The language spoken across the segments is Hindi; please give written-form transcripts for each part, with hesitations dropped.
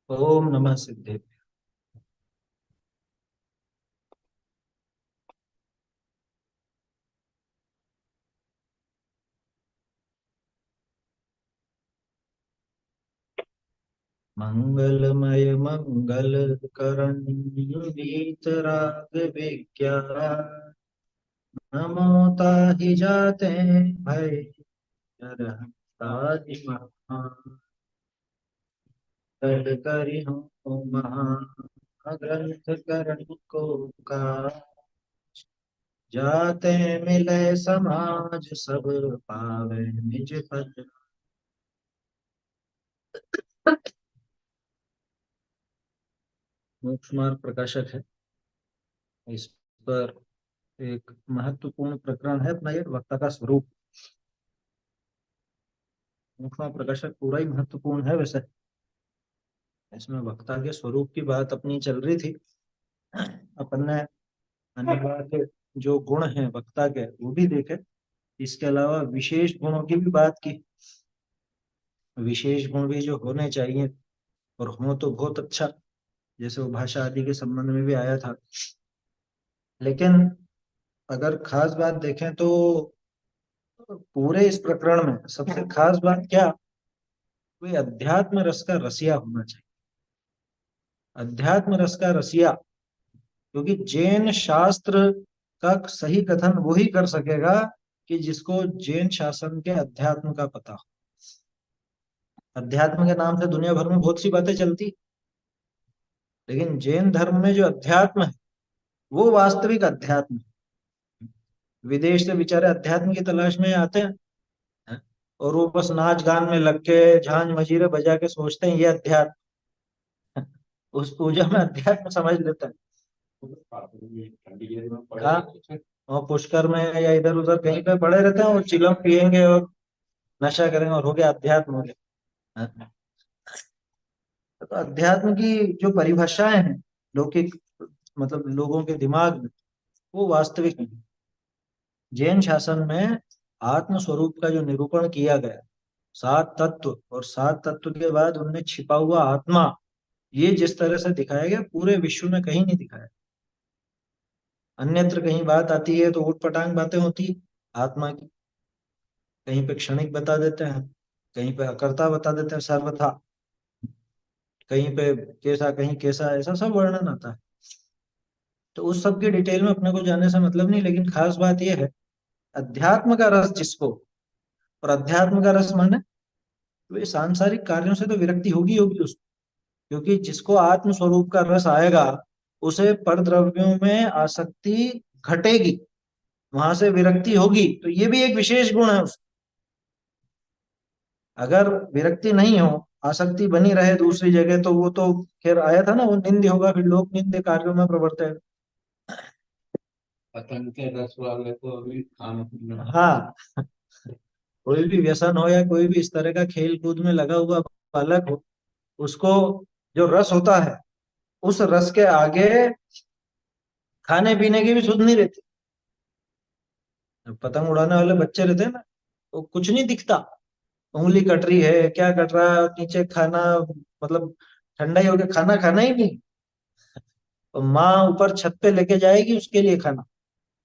ओम नमः सिद्धे। मंगलमय मंगल करण वीतराग विज्ञान नमो ताहि जाते भय ताहि महान कल करि हो महान ग्रंथ करण को का जाते मिले समाज सब पावे निज पद। मोक्ष मार्ग प्रकाशक है। इस पर एक महत्वपूर्ण प्रकरण है अपना, ये वक्ता का स्वरूप। मोक्ष मार्ग प्रकाशक पूरा ही महत्वपूर्ण है वैसे। इसमें वक्ता के स्वरूप की बात अपनी चल रही थी। अपन ने अनिवार्य जो गुण हैं वक्ता के वो भी देखे। इसके अलावा विशेष गुणों की भी बात की। विशेष गुण भी जो होने चाहिए और हो तो बहुत अच्छा, जैसे वो भाषा आदि के संबंध में भी आया था। लेकिन अगर खास बात देखें तो पूरे इस प्रकरण में सबसे खास बात क्या, कोई अध्यात्म रस का रसिया होना चाहिए। अध्यात्म रस का रसिया, क्योंकि जैन शास्त्र का सही कथन वही कर सकेगा कि जिसको जैन शासन के अध्यात्म का पता हो। अध्यात्म के नाम से दुनिया भर में बहुत सी बातें चलती, लेकिन जैन धर्म में जो अध्यात्म है वो वास्तविक अध्यात्म है। विदेश से बेचारे अध्यात्म की तलाश में आते हैं और वो बस नाच गान में लग के झांझ मजीरे बजा के सोचते हैं ये अध्यात्म। उस पूजा में अध्यात्म समझ लेते हैं। हाँ, और पुष्कर में या इधर उधर कहीं पे पड़े रहते हैं और चिलम पियेंगे और नशा करेंगे और हो गया अध्यात्म, हो गया। हाँ? तो अध्यात्म की जो परिभाषाएं हैं लौकिक, मतलब लोगों के दिमाग में, वो वास्तविक नहीं। जैन शासन में आत्म स्वरूप का जो निरूपण किया गया, सात तत्व, और सात तत्व के बाद उनमें छिपा हुआ आत्मा, ये जिस तरह से दिखाया गया पूरे विश्व में कहीं नहीं दिखाया। अन्यत्र कहीं बात आती है तो ऊट पटांग बातें होती है आत्मा की। कहीं पे क्षणिक बता देते हैं, कहीं पे अकर्ता बता देते हैं सर्वथा, कहीं पे कैसा कहीं कैसा, ऐसा सब वर्णन आता है। तो उस सब की डिटेल में अपने को जाने से मतलब नहीं, लेकिन खास बात यह है अध्यात्म का रस जिसको, और अध्यात्म का रस माने वे सांसारिक कार्यों से तो विरक्ति होगी होगी उसको, क्योंकि जिसको आत्म स्वरूप का रस आएगा उसे परद्रव्यों में आसक्ति घटेगी, वहां से विरक्ति होगी, तो ये भी एक विशेष गुण है उसका। अगर विरक्ति नहीं हो, आसक्ति बनी रहे दूसरी जगह, तो वो तो खैर आया था ना, वो निंद होगा, फिर लोग निंद कार्यों में प्रवृत्त है। पतंग के रस वाले को अभी खाना पीना, हाँ, कोई भी व्यसन हो या कोई भी इस तरह का खेल कूद में लगा हुआ बालक हो, उसको जो रस होता है उस रस के आगे खाने पीने की भी सुध नहीं रहती। पतंग उड़ाने वाले बच्चे रहते हैं ना, वो कुछ नहीं दिखता, उंगली कट रही है, क्या कट रहा है, और नीचे खाना, मतलब ठंडा ही हो गया, खाना खाना ही नहीं। तो माँ ऊपर छत पे लेके जाएगी उसके लिए खाना,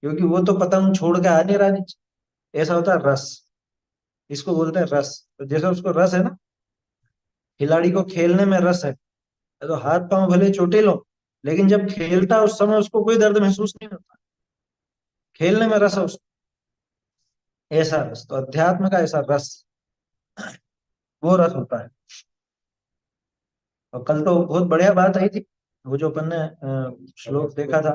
क्योंकि वो तो पतंग छोड़ के आ नहीं रहा नीचे। ऐसा होता है रस, इसको बोलते हैं रस। तो जैसे उसको रस है ना, खिलाड़ी को खेलने में रस है, तो हाथ पांव भले चोटिल हो, लेकिन जब खेलता है उस समय उसको कोई दर्द महसूस नहीं होता, खेलने में रस है उसको। ऐसा रस, तो अध्यात्म का ऐसा रस, वो रस होता है। और कल तो बहुत बढ़िया बात आई थी, वो जो अपन ने श्लोक देखा था।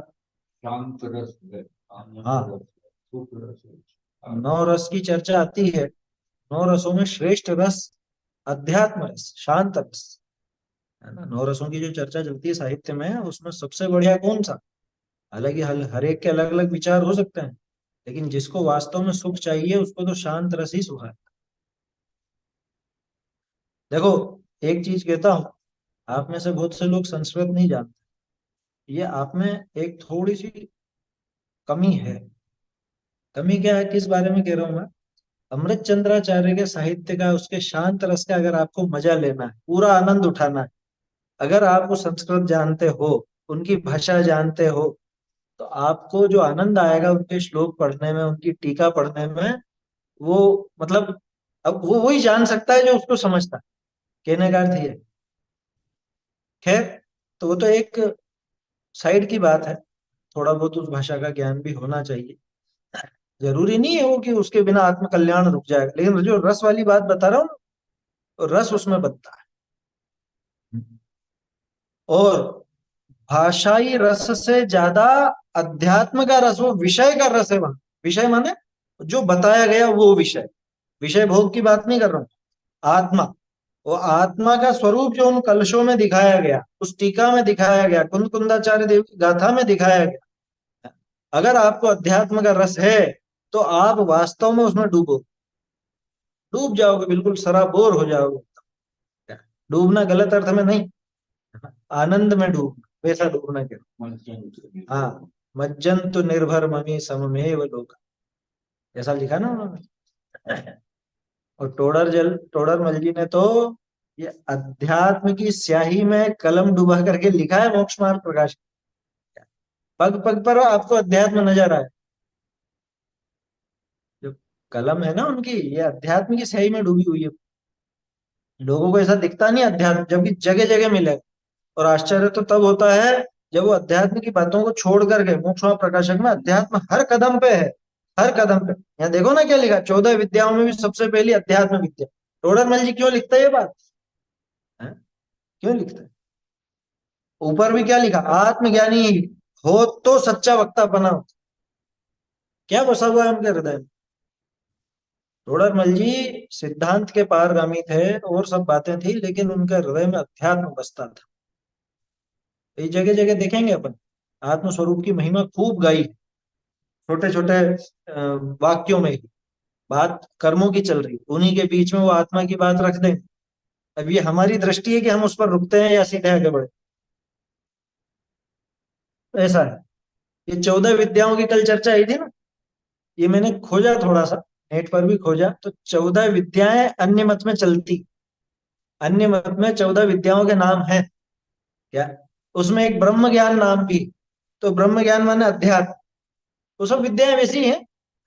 शांत रस है, हाँ, सुख रस है। नौ रस की चर्चा आती है, नौ रसों में श्रेष्ठ रस अध्यात्म रस, शांत रस, है ना। नौ रसों की जो चर्चा चलती है साहित्य में, उसमें सबसे बढ़िया कौन सा? हालांकि हर एक के अलग अलग विचार हो सकते हैं, लेकिन जिसको वास्तव में सुख चाहिए उसको तो शांत रस ही सुख है। देखो, एक चीज कहता हूँ, आप में से बहुत से लोग संस्कृत नहीं जानते, ये आप में एक थोड़ी सी कमी है। कमी क्या है, किस बारे में कह रहा हूं मैं? अमृत चंद्राचार्य के साहित्य का, उसके शांत रस का अगर आपको मजा लेना है, पूरा आनंद उठाना है, अगर आप वो संस्कृत जानते हो, उनकी भाषा जानते हो, तो आपको जो आनंद आएगा उनके श्लोक पढ़ने में, उनकी टीका पढ़ने में, वो मतलब अब वो वही जान सकता है जो उसको समझता है। कहने का अर्थ ये है। खैर, तो वो तो एक साइड की बात है। थोड़ा बहुत उस भाषा का ज्ञान भी होना चाहिए। जरूरी नहीं है वो कि उसके बिना आत्म कल्याण रुक जाएगा, लेकिन जो रस वाली बात बता रहा हूँ, तो रस उसमें बनता है। और भाषाई रस से ज्यादा अध्यात्म का रस, वो विषय का रस है वहां। विषय माने जो बताया गया वो विषय, विषय भोग की बात नहीं कर रहा हूँ। आत्मा, वो आत्मा का स्वरूप जो उन कलशों में दिखाया गया, उस टीका में दिखाया गया, कुंद कुंदाचार्य देव की गाथा में दिखाया गया। अगर आपको अध्यात्म का रस है, तो आप वास्तव में उसमें डूबो, डूब जाओगे, बिल्कुल सराबोर हो जाओगे। डूबना गलत अर्थ में नहीं, आनंद में डूबना, वैसा डूबना क्या। हाँ, मज्जंतु निर्भर ममी सममेव लोक, ऐसा लिखा ना उन्होंने। और टोडर मल जी ने तो ये अध्यात्म की स्याही में कलम डुबा करके लिखा है मोक्ष मार्ग प्रकाश। पग पग पर आपको अध्यात्म नजर आए, जो कलम है ना उनकी, ये अध्यात्म की स्याही में डूबी हुई है। लोगों को ऐसा दिखता नहीं अध्यात्म, जबकि जगह जगह मिले। और आश्चर्य तो तब होता है जब वो अध्यात्म की बातों को छोड़ करके, मोक्ष मार्ग प्रकाशक में अध्यात्म हर कदम पे है, हर कदम पे। यहाँ देखो ना क्या लिखा, 14 विद्याओं में भी सबसे पहली अध्यात्म विद्या। टोडरमल जी क्यों लिखता है ये बात है? क्यों लिखता है? ऊपर भी क्या लिखा, आत्मज्ञानी हो तो सच्चा वक्ता बनाओ। क्या बसा हुआ है उनके हृदय में? टोडरमल जी सिद्धांत के पारगामी थे, और सब बातें थी, लेकिन उनके हृदय में अध्यात्म बसता था। ये जगह जगह देखेंगे अपन, आत्म स्वरूप की महिमा खूब गाई, छोटे छोटे वाक्यों में ही। बात कर्मों की चल रही, उन्हीं के बीच में वो आत्मा की बात रख दें। अब ये हमारी दृष्टि है कि हम उस पर रुकते हैं या सीधे आगे बढ़े। ऐसा है। ये 14 विद्याओं की कल चर्चा आई थी ना, ये मैंने खोजा थोड़ा सा, नेट पर भी खोजा, तो 14 विद्याएं अन्य मत में चलती। अन्य मत में 14 विद्याओं के नाम है क्या? उसमें एक ब्रह्म ज्ञान नाम भी। तो ब्रह्म ज्ञान माने अध्यात्म। वो सब विद्याएं वैसी हैं,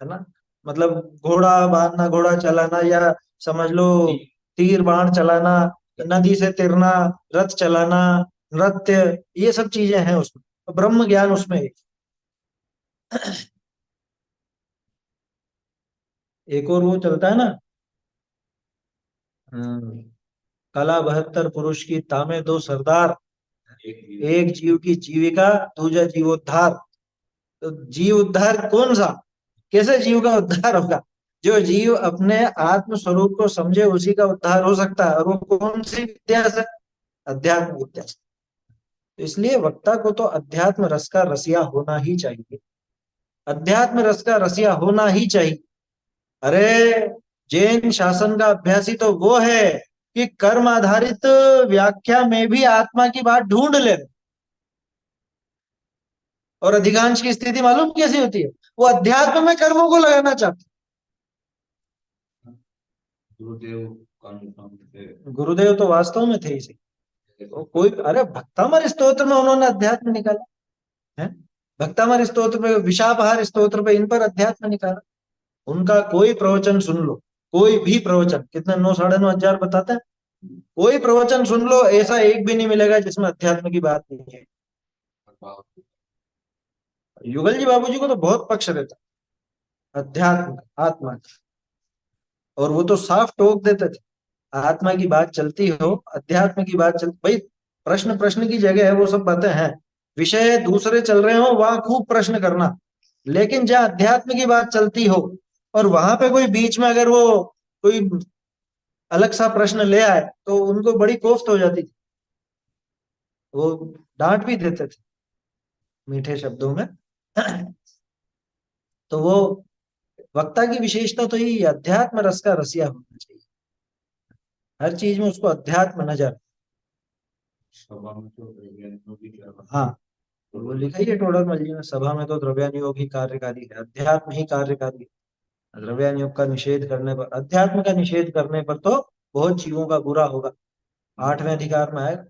है ना। मतलब घोड़ा बांधना, घोड़ा चलाना, या समझ लो तीर बाण चलाना, नदी से तैरना, रथ चलाना, नृत्य, ये सब चीजें हैं उसमें। तो ब्रह्म ज्ञान उसमें एक और वो चलता है ना, हम्म, कला 72 पुरुष की तामे दो सरदार, एक जीव की जीविका, दूजा जीवोद्धार। तो जीव उद्धार कौन सा, कैसे जीव का उद्धार होगा? जो जीव अपने आत्म स्वरूप को समझे उसी का उद्धार हो सकता है, और वो कौन सी विद्या से? अध्यात्म विद्या से। तो इसलिए वक्ता को तो अध्यात्म रस का रसिया होना ही चाहिए, अध्यात्म रस का रसिया होना ही चाहिए। अरे, जैन शासन का अभ्यासी तो वो है कि कर्म आधारित व्याख्या में भी आत्मा की बात ढूंढ ले। और अधिकांश की स्थिति मालूम कैसी होती है? वो अध्यात्म में कर्मों को लगाना चाहते हैं। गुरुदेव तो वास्तव में थे इसी। वो कोई, अरे भक्तामर स्तोत्र में उन्होंने अध्यात्म निकाला है। भक्तामर स्तोत्र पे, विशापहार स्तोत्र पे, इन पर अध्यात्म निकाला। उनका कोई प्रवचन सुन लो, कोई भी प्रवचन, कितने 9 9.5 हजार बताते हैं। कोई प्रवचन सुन लो, ऐसा एक भी नहीं मिलेगा जिसमें अध्यात्म की बात नहीं है। युगल जी बाबू जी को तो बहुत पक्ष रहता अध्यात्म आत्मा का। और वो तो साफ टोक देते थे, आत्मा की बात चलती हो, अध्यात्म की बात चल भाई, प्रश्न प्रश्न की जगह है, वो सब बातें हैं। विषय दूसरे चल रहे हो वहां खूब प्रश्न करना, लेकिन जहाँ अध्यात्म की बात चलती हो, और वहां पे कोई बीच में अगर वो कोई अलग सा प्रश्न ले आए, तो उनको बड़ी कोफ्त हो जाती थी। वो डांट भी देते थे मीठे शब्दों में। तो वो वक्ता की विशेषता तो ये अध्यात्म रस का रसिया होना चाहिए, हर चीज में उसको अध्यात्म नजर। हाँ, तो वो लिखा ही है टोडर मल जी ने, सभा में तो द्रव्यानुयोग ही कार्यकारी है, अध्यात्म ही कार्यकारी है। द्रव्यानुयोग का निषेध करने पर, अध्यात्म का निषेध करने पर तो बहुत जीवों का बुरा होगा। 8वें अधिकार में आएगा,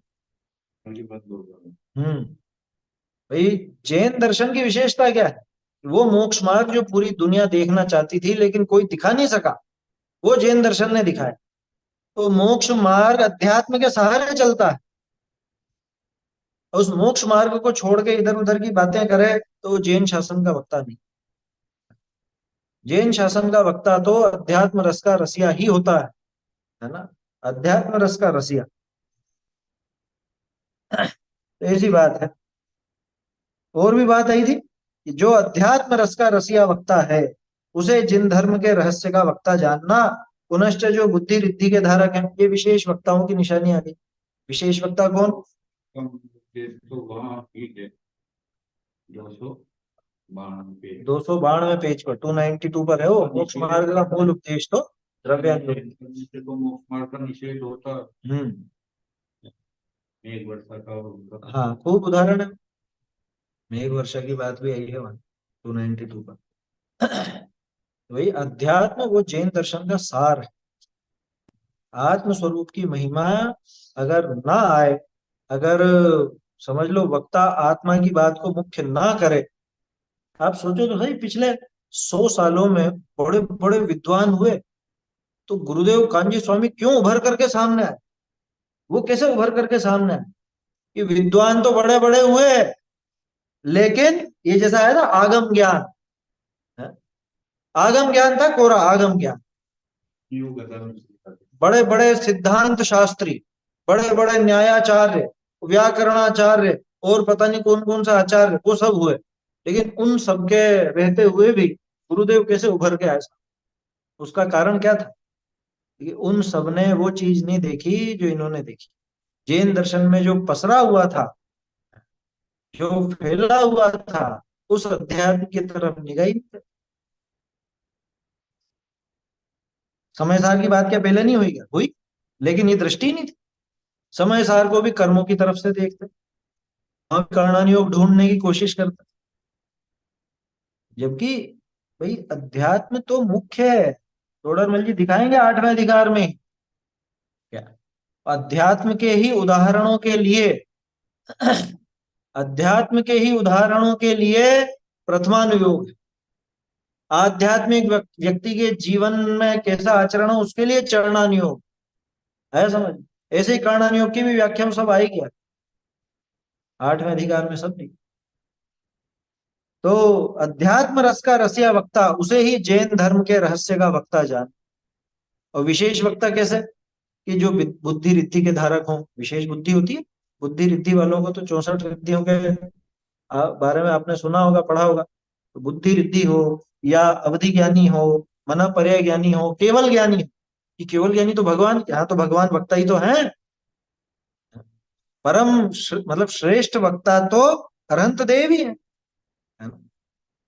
हम्म। भाई, जैन दर्शन की विशेषता क्या है? वो मोक्ष मार्ग जो पूरी दुनिया देखना चाहती थी लेकिन कोई दिखा नहीं सका, वो जैन दर्शन ने दिखाया। तो मोक्ष मार्ग अध्यात्म के सहारे चलता है। और उस मोक्ष मार्ग को छोड़ के इधर उधर की बातें करे तो वो जैन शासन का वक्ता नहीं। जैन शासन का वक्ता तो अध्यात्म रस का रसिया ही होता है ना। अध्यात्म रस का रसिया। तो ऐसी बात है। और भी बात आई थी कि जो अध्यात्म रस का रसिया वक्ता है, उसे जिन धर्म के रहस्य का वक्ता जानना। पुनश्च जो बुद्धि रिद्धि के धारक हैं, ये विशेष वक्ताओं की निशानी आ गई। विशेष वक्ता कौन? 292 पेज पर, 292 पर है वो। मोक्ष मार्ग का मूल उपदेश तो द्रव्य। हाँ, खूब उदाहरण है। मेघ वर्षा की बात भी आई है वहां 292 पर। वही अध्यात्म, वो जैन दर्शन का सार है। आत्म स्वरूप की महिमा अगर ना आए, अगर समझ लो वक्ता आत्मा की बात को मुख्य ना करे। आप सोचो तो सही, पिछले 100 सालों में बड़े बड़े विद्वान हुए, तो गुरुदेव कांजी स्वामी क्यों उभर करके सामने आए? वो कैसे उभर करके सामने आए? कि विद्वान तो बड़े बड़े हुए, लेकिन ये जैसा है ना आगम ज्ञान, है? आगम ज्ञान था कोरा आगम ज्ञान। बड़े बड़े सिद्धांत शास्त्री, बड़े बड़े न्यायाचार्य, व्याकरणाचार्य, और पता नहीं कौन कौन सा आचार्य, वो सब हुए। लेकिन उन सबके रहते हुए भी गुरुदेव कैसे उभर के आए? उसका कारण क्या था? कि उन सब ने वो चीज नहीं देखी जो इन्होंने देखी। जैन दर्शन में जो पसरा हुआ था, जो फैला हुआ था, उस अध्यात्म की तरफ निगाह ही नहीं थी। समय सार की बात क्या पहले नहीं हुई? क्या हुई? लेकिन ये दृष्टि नहीं थी। समय सार को भी कर्मों की तरफ से देखते, वहां कर्णयोग ढूंढने की कोशिश करते। जबकि भाई अध्यात्म तो मुख्य है। तोडरमल जी दिखाएंगे 8वें अधिकार में क्या अध्यात्म के ही उदाहरणों के लिए, अध्यात्म के ही उदाहरणों के लिए प्रथमानुयोग है। आध्यात्मिक व्यक्ति के जीवन में कैसा आचरण हो उसके लिए चरणानुयोग है, समझ। ऐसे ही कर्णानुयोग की भी व्याख्या में सब आएगी 8वें अधिकार में, सब नहीं। तो अध्यात्म रस का रसिया वक्ता, उसे ही जैन धर्म के रहस्य का वक्ता जान। और विशेष वक्ता कैसे? कि जो बुद्धि रिद्धि के धारक हो। विशेष बुद्धि होती है। बुद्धि रिद्धि वालों को तो 64 रिद्धियों के बारे में आपने सुना होगा, पढ़ा होगा। तो बुद्धि रिद्धि हो, या अवधि ज्ञानी हो, मना पर्याय ज्ञानी हो, केवल ज्ञानी हो। कि केवल ज्ञानी तो भगवान, यहाँ तो भगवान वक्ता ही तो है। मतलब श्रेष्ठ वक्ता तो अरहंत देव ही है ना?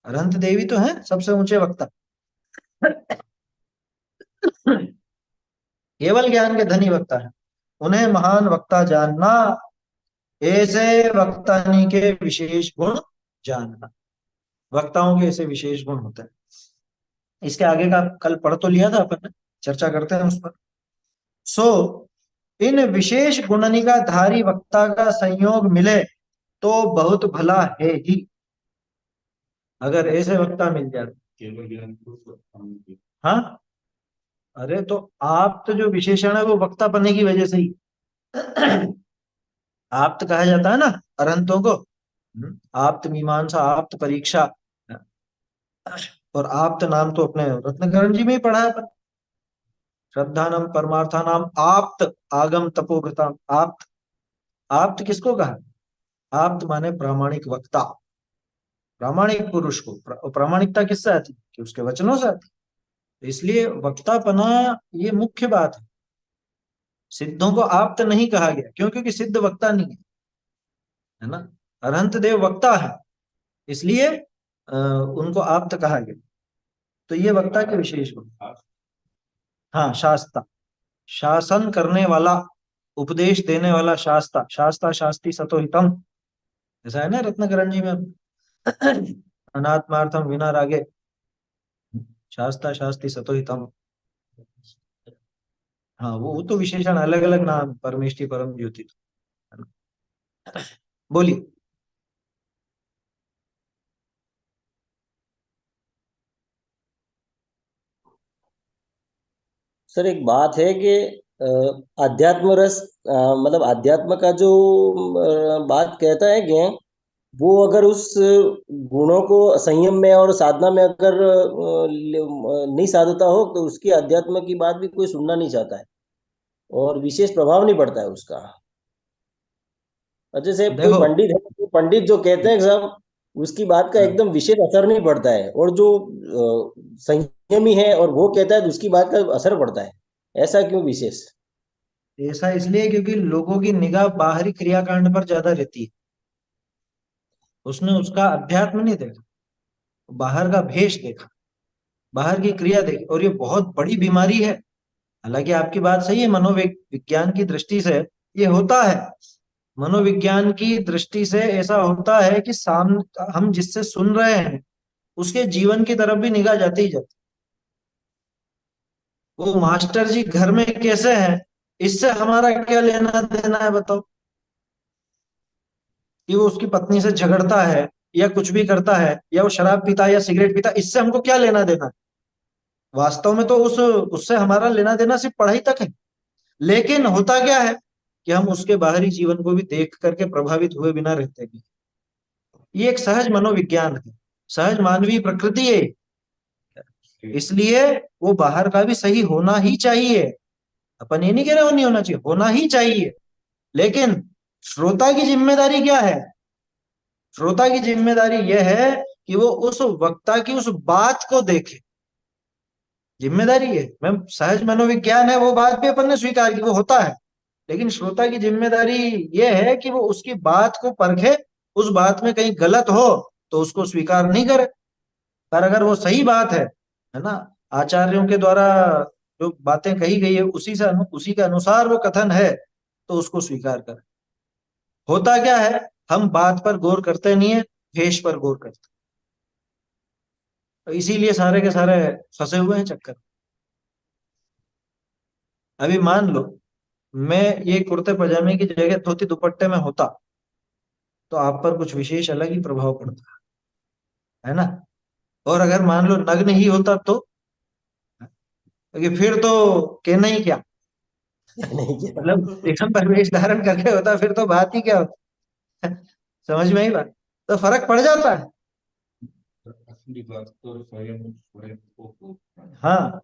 अरहंत देवी तो है सबसे ऊंचे वक्ता। केवल ज्ञान के धनी वक्ता है, उन्हें महान वक्ता जानना। ऐसे वक्तानी के विशेष गुण जानना। वक्ताओं के ऐसे विशेष गुण होते हैं। इसके आगे का कल पढ़ तो लिया था अपन ने, चर्चा करते हैं उस पर। सो इन विशेष गुणनिका धारी वक्ता का संयोग मिले तो बहुत भला है ही। अगर ऐसे वक्ता मिल जाए। हाँ, अरे तो आप तो जो विशेषण है वो वक्ता बनने की वजह से ही आप्त कहा जाता है ना अरहंतों को। आप्त मीमांसा, आप्त परीक्षा। और आप्त नाम तो अपने रत्नकरण जी में ही पढ़ा है अपन। श्रद्धानम परमार्थानाम आप्त आगम तपोव्रताम। आप्त, आप्त किसको कहा? आप्त माने प्रामाणिक वक्ता, प्रामाणिक पुरुष को। प्रामाणिकता किससे आती है? कि उसके वचनों से आती है। इसलिए वक्तापना ये मुख्य बात है। सिद्धों को आप्त नहीं कहा गया, क्यों? क्योंकि सिद्ध वक्ता नहीं है ना। अरहंत देव वक्ता है, इसलिए उनको आप्त कहा गया। तो ये वक्ता के विशेष गुण। हाँ, शास्ता, शासन करने वाला, उपदेश देने वाला। शास्ता, शास्ता शास्ति सतो हितम, ऐसा है ना रत्नकरण जी में। अनात्मार्थम विना रागे, शास्ता शास्ति सतो हितम। हाँ, वो तो विशेषण अलग अलग नाम, परमेष्टि परम ज्योति, है ना। बोलिए। सर एक बात है कि अध्यात्म रस, मतलब अध्यात्म का जो बात कहता है कि वो अगर उस गुणों को संयम में और साधना में अगर नहीं साधता हो तो उसकी अध्यात्म की बात भी कोई सुनना नहीं चाहता है, और विशेष प्रभाव नहीं पड़ता है उसका। और जैसे कोई देखो, पंडित है, तो पंडित जो कहते हैं साहब, उसकी बात का हाँ, एकदम विशेष असर नहीं पड़ता है, और जो संयमी है और वो कहता है तो उसकी बात का असर पड़ता है। ऐसा क्यों विशेष? ऐसा इसलिए क्योंकि लोगों की निगाह बाहरी क्रियाकांड पर ज्यादा रहती है। उसने उसका अध्यात्म नहीं देखा, बाहर का भेष देखा, बाहर की क्रिया देखी, और ये बहुत बड़ी बीमारी है। हालांकि आपकी बात सही है, मनोविज्ञान की दृष्टि से ये होता है। मनोविज्ञान की दृष्टि से ऐसा होता है कि हम जिससे सुन रहे हैं उसके जीवन की तरफ भी निगाह जाती ही जाती। वो मास्टर जी घर में कैसे हैं, इससे हमारा क्या लेना देना है बताओ। कि वो उसकी पत्नी से झगड़ता है या कुछ भी करता है, या वो शराब पीता है या सिगरेट पीता है, इससे हमको क्या लेना देना है? वास्तव में तो उस उससे हमारा लेना देना सिर्फ पढ़ाई तक है। लेकिन होता क्या है कि हम उसके बाहरी जीवन को भी देख करके प्रभावित हुए बिना रहते भी। ये एक सहज मनोविज्ञान है, सहज मानवीय प्रकृति है। इसलिए वो बाहर का भी सही होना ही चाहिए। अपन ये नहीं कह रहे वो नहीं होना चाहिए, होना ही चाहिए। लेकिन श्रोता की जिम्मेदारी क्या है? श्रोता की जिम्मेदारी यह है कि वो उस वक्ता की उस बात को देखे। जिम्मेदारी है, मैम, सहज मनोविज्ञान है, वो बात भी अपन ने स्वीकार की, वो होता है। लेकिन श्रोता की जिम्मेदारी यह है कि वो उसकी बात को परखे। उस बात में कहीं गलत हो तो उसको स्वीकार नहीं करे, पर अगर वो सही बात है ना, आचार्यों के द्वारा जो बातें कही गई है उसी के अनुसार वो कथन है, तो उसको स्वीकार करे। होता क्या है, हम बात पर गौर करते नहीं है, भेष पर गौर करते हैं। तो इसीलिए सारे के सारे फंसे हुए हैं चक्कर। अभी मान लो मैं ये कुर्ते पजामे की जगह धोती दुपट्टे में होता, तो आप पर कुछ विशेष अलग ही प्रभाव पड़ता है ना। और अगर मान लो नग्न ही होता तो, क्योंकि फिर तो कहना ही क्या। नहीं क्या? मतलब एकदम परवेश धारण करके होता, फिर तो बात ही क्या होती। समझ में ही बात, तो फर्क पड़ जाता है। असली बात तो स्वयं स्वयं को हाँ,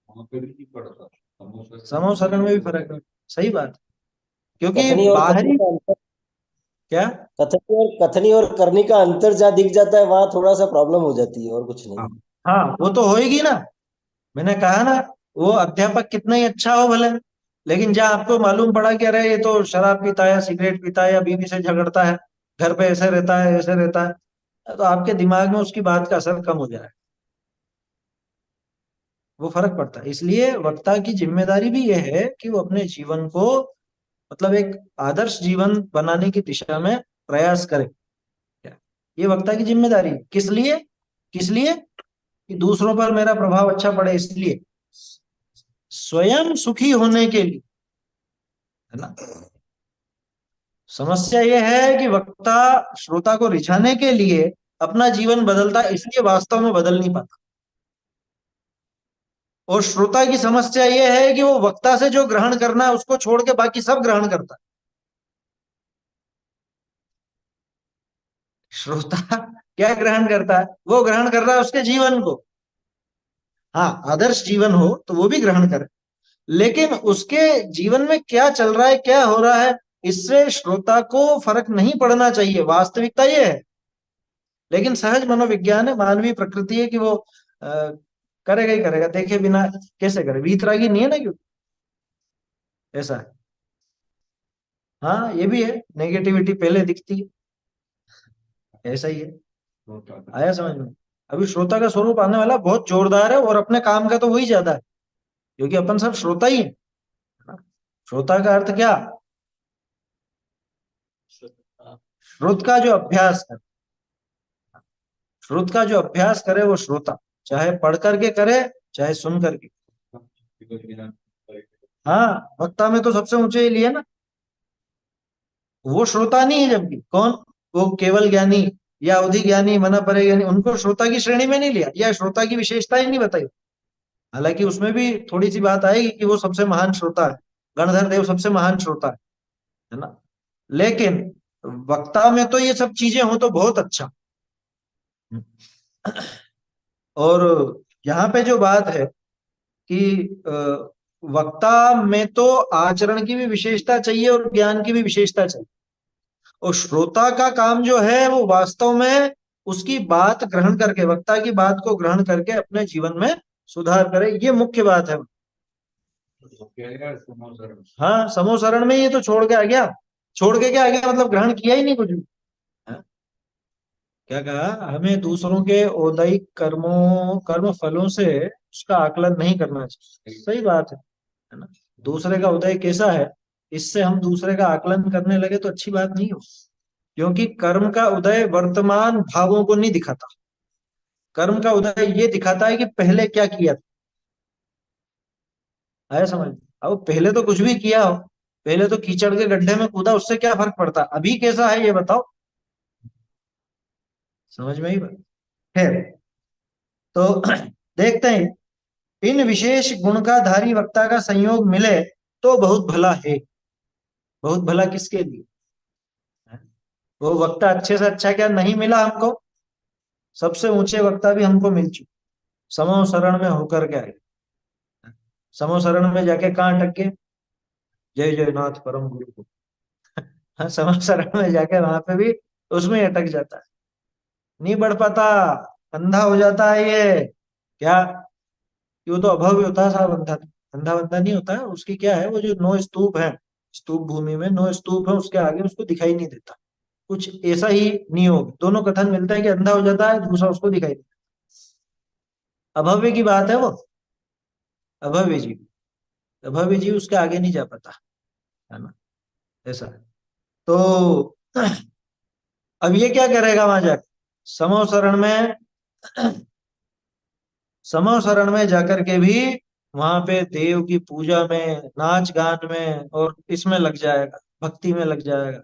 वहां पर ही पड़ता, समोसा समोसरण में भी फर्क है। सही बात। क्योंकि कथनी और करने बाहरी का अंतर, क्या। कथनी और करने का अंतर जहाँ दिख जाता है वहां थोड़ा सा प्रॉब्लम हो जाती है, और कुछ नहीं। हाँ, हाँ, वो तो होएगी ना। मैंने कहा ना, वो अध्यापक कितना ही अच्छा हो भले, लेकिन जहाँ आपको मालूम पड़ा कि अरे ये तो शराब पीता है, सिगरेट पीता है, या बीवी से झगड़ता है, घर पे ऐसे रहता है, ऐसे रहता है, तो आपके दिमाग में उसकी बात का असर कम हो जाए। वो फर्क पड़ता है। इसलिए वक्ता की जिम्मेदारी भी यह है कि वो अपने जीवन को, मतलब एक आदर्श जीवन बनाने की दिशा में प्रयास करे। क्या, ये वक्ता की जिम्मेदारी है। किस लिए? किस लिए? कि दूसरों पर मेरा प्रभाव अच्छा पड़े, इसलिए, स्वयं सुखी होने के लिए, है ना। समस्या यह है कि वक्ता श्रोता को रिझाने के लिए अपना जीवन बदलता है, इसलिए वास्तव में बदल नहीं पाता। और श्रोता की समस्या यह है कि वो वक्ता से जो ग्रहण करना है उसको छोड़ के बाकी सब ग्रहण करता है। श्रोता क्या ग्रहण करता है? वो ग्रहण कर रहा है उसके जीवन को। हाँ, आदर्श जीवन हो तो वो भी ग्रहण करे, लेकिन उसके जीवन में क्या चल रहा है, क्या हो रहा है, इससे श्रोता को फर्क नहीं पड़ना चाहिए। वास्तविकता ये है। लेकिन सहज मनोविज्ञान है, मानवीय प्रकृति है कि वो करेगा ही करेगा, देखे बिना कैसे करे। वीतरागी नहीं है ना, क्यों? ऐसा है। हाँ, ये भी है, नेगेटिविटी पहले दिखती है, ऐसा ही है। होता है। आया समझ में? अभी श्रोता का स्वरूप आने वाला बहुत जोरदार है, और अपने काम का तो वही ज्यादा है, क्योंकि अपन सब श्रोता ही है। श्रोता का अर्थ क्या? श्रुत का जो अभ्यास करे, श्रुत का जो अभ्यास करे वो श्रोता, चाहे पढ़ करके करे, चाहे सुन करके। हाँ, वक्ता में तो सबसे ऊंचे ही लिए ना। वो श्रोता नहीं है, जबकि कौन, वो केवल ज्ञानी या अवधि ज्ञानी, मना परे ज्ञानी, उनको श्रोता की श्रेणी में नहीं लिया, या श्रोता की विशेषता ही नहीं बताई। हालांकि उसमें भी थोड़ी सी बात आएगी कि वो सबसे महान श्रोता है, गणधर देव सबसे महान श्रोता है ना। लेकिन वक्ता में तो ये सब चीजें हो तो बहुत अच्छा। और यहाँ पे जो बात है कि वक्ता में तो आचरण की भी विशेषता चाहिए और ज्ञान की भी विशेषता चाहिए, और श्रोता का काम जो है वो वास्तव में उसकी बात ग्रहण करके, वक्ता की बात को ग्रहण करके अपने जीवन में सुधार करे, ये मुख्य बात है। तो क्या है समाचार। हाँ, समोसरण में ये तो छोड़ के आ गया, छोड़ के क्या आ गया, मतलब ग्रहण किया ही नहीं कुछ भी। हाँ? क्या कहा, हमें दूसरों के औदैहिक कर्मों, कर्म फलों से उसका आकलन नहीं करना चाहिए, सही बात है ना। दूसरे का उदय कैसा है, इससे हम दूसरे का आकलन करने लगे तो अच्छी बात नहीं हो, क्योंकि कर्म का उदय वर्तमान भावों को नहीं दिखाता, कर्म का उदय ये दिखाता है कि पहले क्या किया था। आया समझ। अब पहले तो कुछ भी किया हो, पहले तो कीचड़ के गड्ढे में कूदा, उससे क्या फर्क पड़ता, अभी कैसा है ये बताओ। समझ में ही बात। खैर, तो देखते हैं, इन विशेष गुण का धारी वक्ता का संयोग मिले तो बहुत भला है। बहुत भला किसके लिए, वो वक्ता अच्छे से अच्छा क्या नहीं मिला हमको, सबसे ऊंचे वक्ता भी हमको मिल चुके, समो शरण में होकर के आए। समो शरण में जाके कहाँ अटक गए, जय जय नाथ परम गुरु को। हाँ, समो शरण में जाके वहां पे भी उसमें ही अटक जाता है, नहीं बढ़ पाता, अंधा हो जाता है ये। क्या, कि वो तो अभव्य होता है साहब, अंधा अंधा बंधा नहीं होता है, उसकी क्या है, वो जो 9 स्तूप है, स्तूप भूमि में 9 स्तूप है, उसके आगे उसको दिखाई नहीं देता, कुछ ऐसा ही नियोग, दोनों कथन मिलता है कि अंधा हो जाता है, दूसरा उसको दिखाई देता है। अभव्य की बात है वो, अभव्य जीव, अभव्य जीव उसके आगे नहीं जा पाता, है ना, ऐसा है। तो अब ये क्या करेगा वहां जाकर, समो शरण में, समो शरण में जाकर के भी वहां पे देव की पूजा में, नाच गान में और इसमें लग जाएगा, भक्ति में लग जाएगा।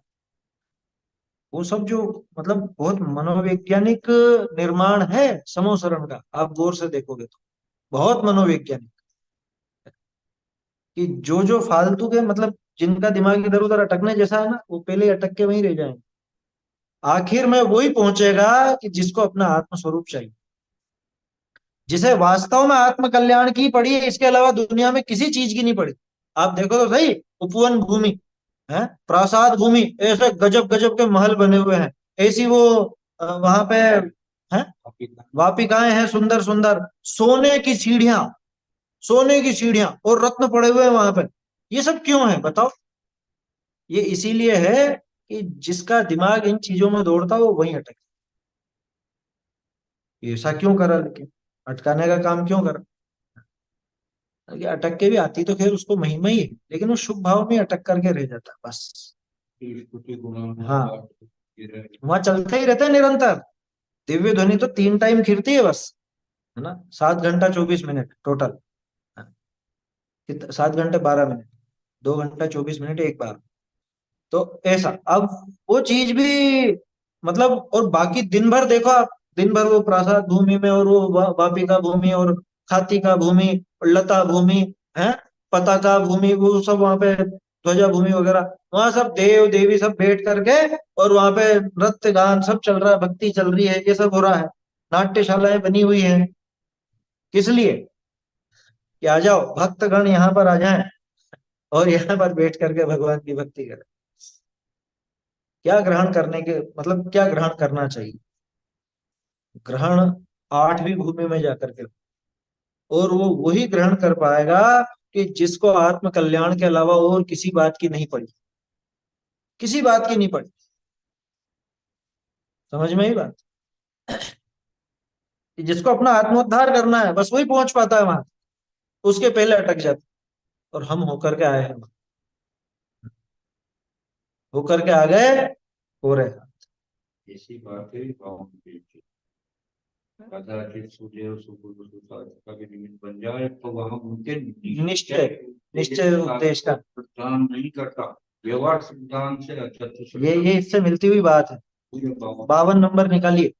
वो सब जो, मतलब बहुत मनोवैज्ञानिक निर्माण है समो शरण का, आप गौर से देखोगे तो बहुत मनोवैज्ञानिक, कि जो जो फालतू के, मतलब जिनका दिमाग इधर उधर अटकने जैसा है ना, वो पहले ही अटक के वहीं रह जाएंगे। आखिर में वही पहुंचेगा कि जिसको अपना आत्म स्वरूप चाहिए, जिसे वास्तव में आत्म कल्याण की पड़ी है, इसके अलावा दुनिया में किसी चीज की नहीं पड़ी। आप देखो तो सही, उपवन भूमि है, प्रासाद भूमि, ऐसे गजब गजब के महल बने हुए हैं, ऐसी वो वहां पे है, वापिकाएं हैं सुंदर सुंदर, सोने की सीढ़ियां, सोने की सीढ़ियां और रत्न पड़े हुए हैं वहां पे। ये सब क्यों है बताओ, ये इसीलिए है कि जिसका दिमाग इन चीजों में दौड़ता वो वहीं अटक, ऐसा क्यों करा, लेकिन अटकाने का काम क्यों करा, कि अटक के भी आती तो खैर उसको महिमा ही है, लेकिन वो शुभ भाव में अटक करके रह जाता है बस। हाँ, वहां चलते ही रहते हैं निरंतर, दिव्य ध्वनि तो 3 टाइम खिरती है बस, है ना, 7 घंटा 24 मिनट टोटल, 7 घंटे 12 मिनट, 2 घंटा 24 मिनट एक बार। तो ऐसा, अब वो चीज भी, मतलब, और बाकी दिन भर देखो आप, दिन भर वो प्रासाद भूमि में, और वो वापिका भूमि, और खातिका भूमि, और लता भूमि है, पताका भूमि, वो सब वहां पे ध्वजा भूमि वगैरह, वहां सब देव देवी सब बैठ करके, और वहां पे नृत्य गान सब चल रहा है, भक्ति चल रही है, ये सब हो रहा है, नाट्यशालाएं बनी हुई है, किस लिए, कि आ जाओ भक्तगण यहाँ पर आ जाएं और यहाँ पर बैठ करके भगवान की भक्ति करें। क्या ग्रहण करने के, मतलब क्या ग्रहण करना चाहिए, ग्रहण 8वीं भूमि में जाकर के, और वो वही ग्रहण कर पाएगा कि जिसको आत्म कल्याण के अलावा और किसी बात की नहीं पड़ी, किसी बात की नहीं पड़ी। समझ में ही बात, कि जिसको अपना आत्मोद्धार करना है बस वही पहुंच पाता है वहां, उसके पहले अटक जाता, और हम होकर के आए हैं, होकर के आ गए, हो रहे हैं। ऐसी बात है गाँव में कदाचित सुदेव सुबुल का भी निमित्त बन जाए तो वह उनके निश्चय, निश्चय उपदेश का प्रदान नहीं करता। व्यवहार सिद्धांत से अत्यंत ये इससे मिलती हुई बात है। श्रद्धा 52 नंबर निकालिए।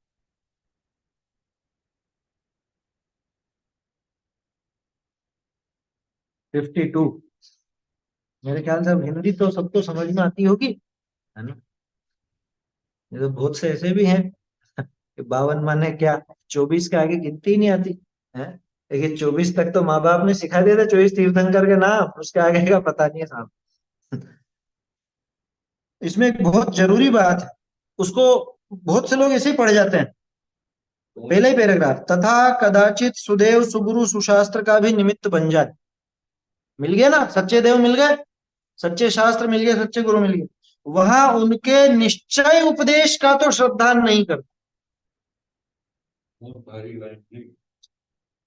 52। मेरे ख्याल से अब हिंदी तो सबको समझ में आती होगी, है ना। ये तो बहुत से ऐसे भी हैं कि 52 माने क्या, 24 के आगे गिनती ही नहीं आती है। लेकिन 24 तक तो माँ बाप ने सिखा दिया था, 24 तीर्थंकर के नाम, उसके आगे का पता नहीं है साहब। इसमें एक बहुत जरूरी बात है, उसको बहुत से लोग ऐसे ही पढ़ जाते हैं। पहला ही पैराग्राफ, तथा कदाचित सुदेव सुगुरु सुशास्त्र का भी निमित्त बन जाए। मिल गया ना, सच्चे देव मिल गए, सच्चे शास्त्र मिल गए, सच्चे गुरु मिल गए, वहां उनके निश्चय उपदेश का तो श्रद्धा नहीं करता।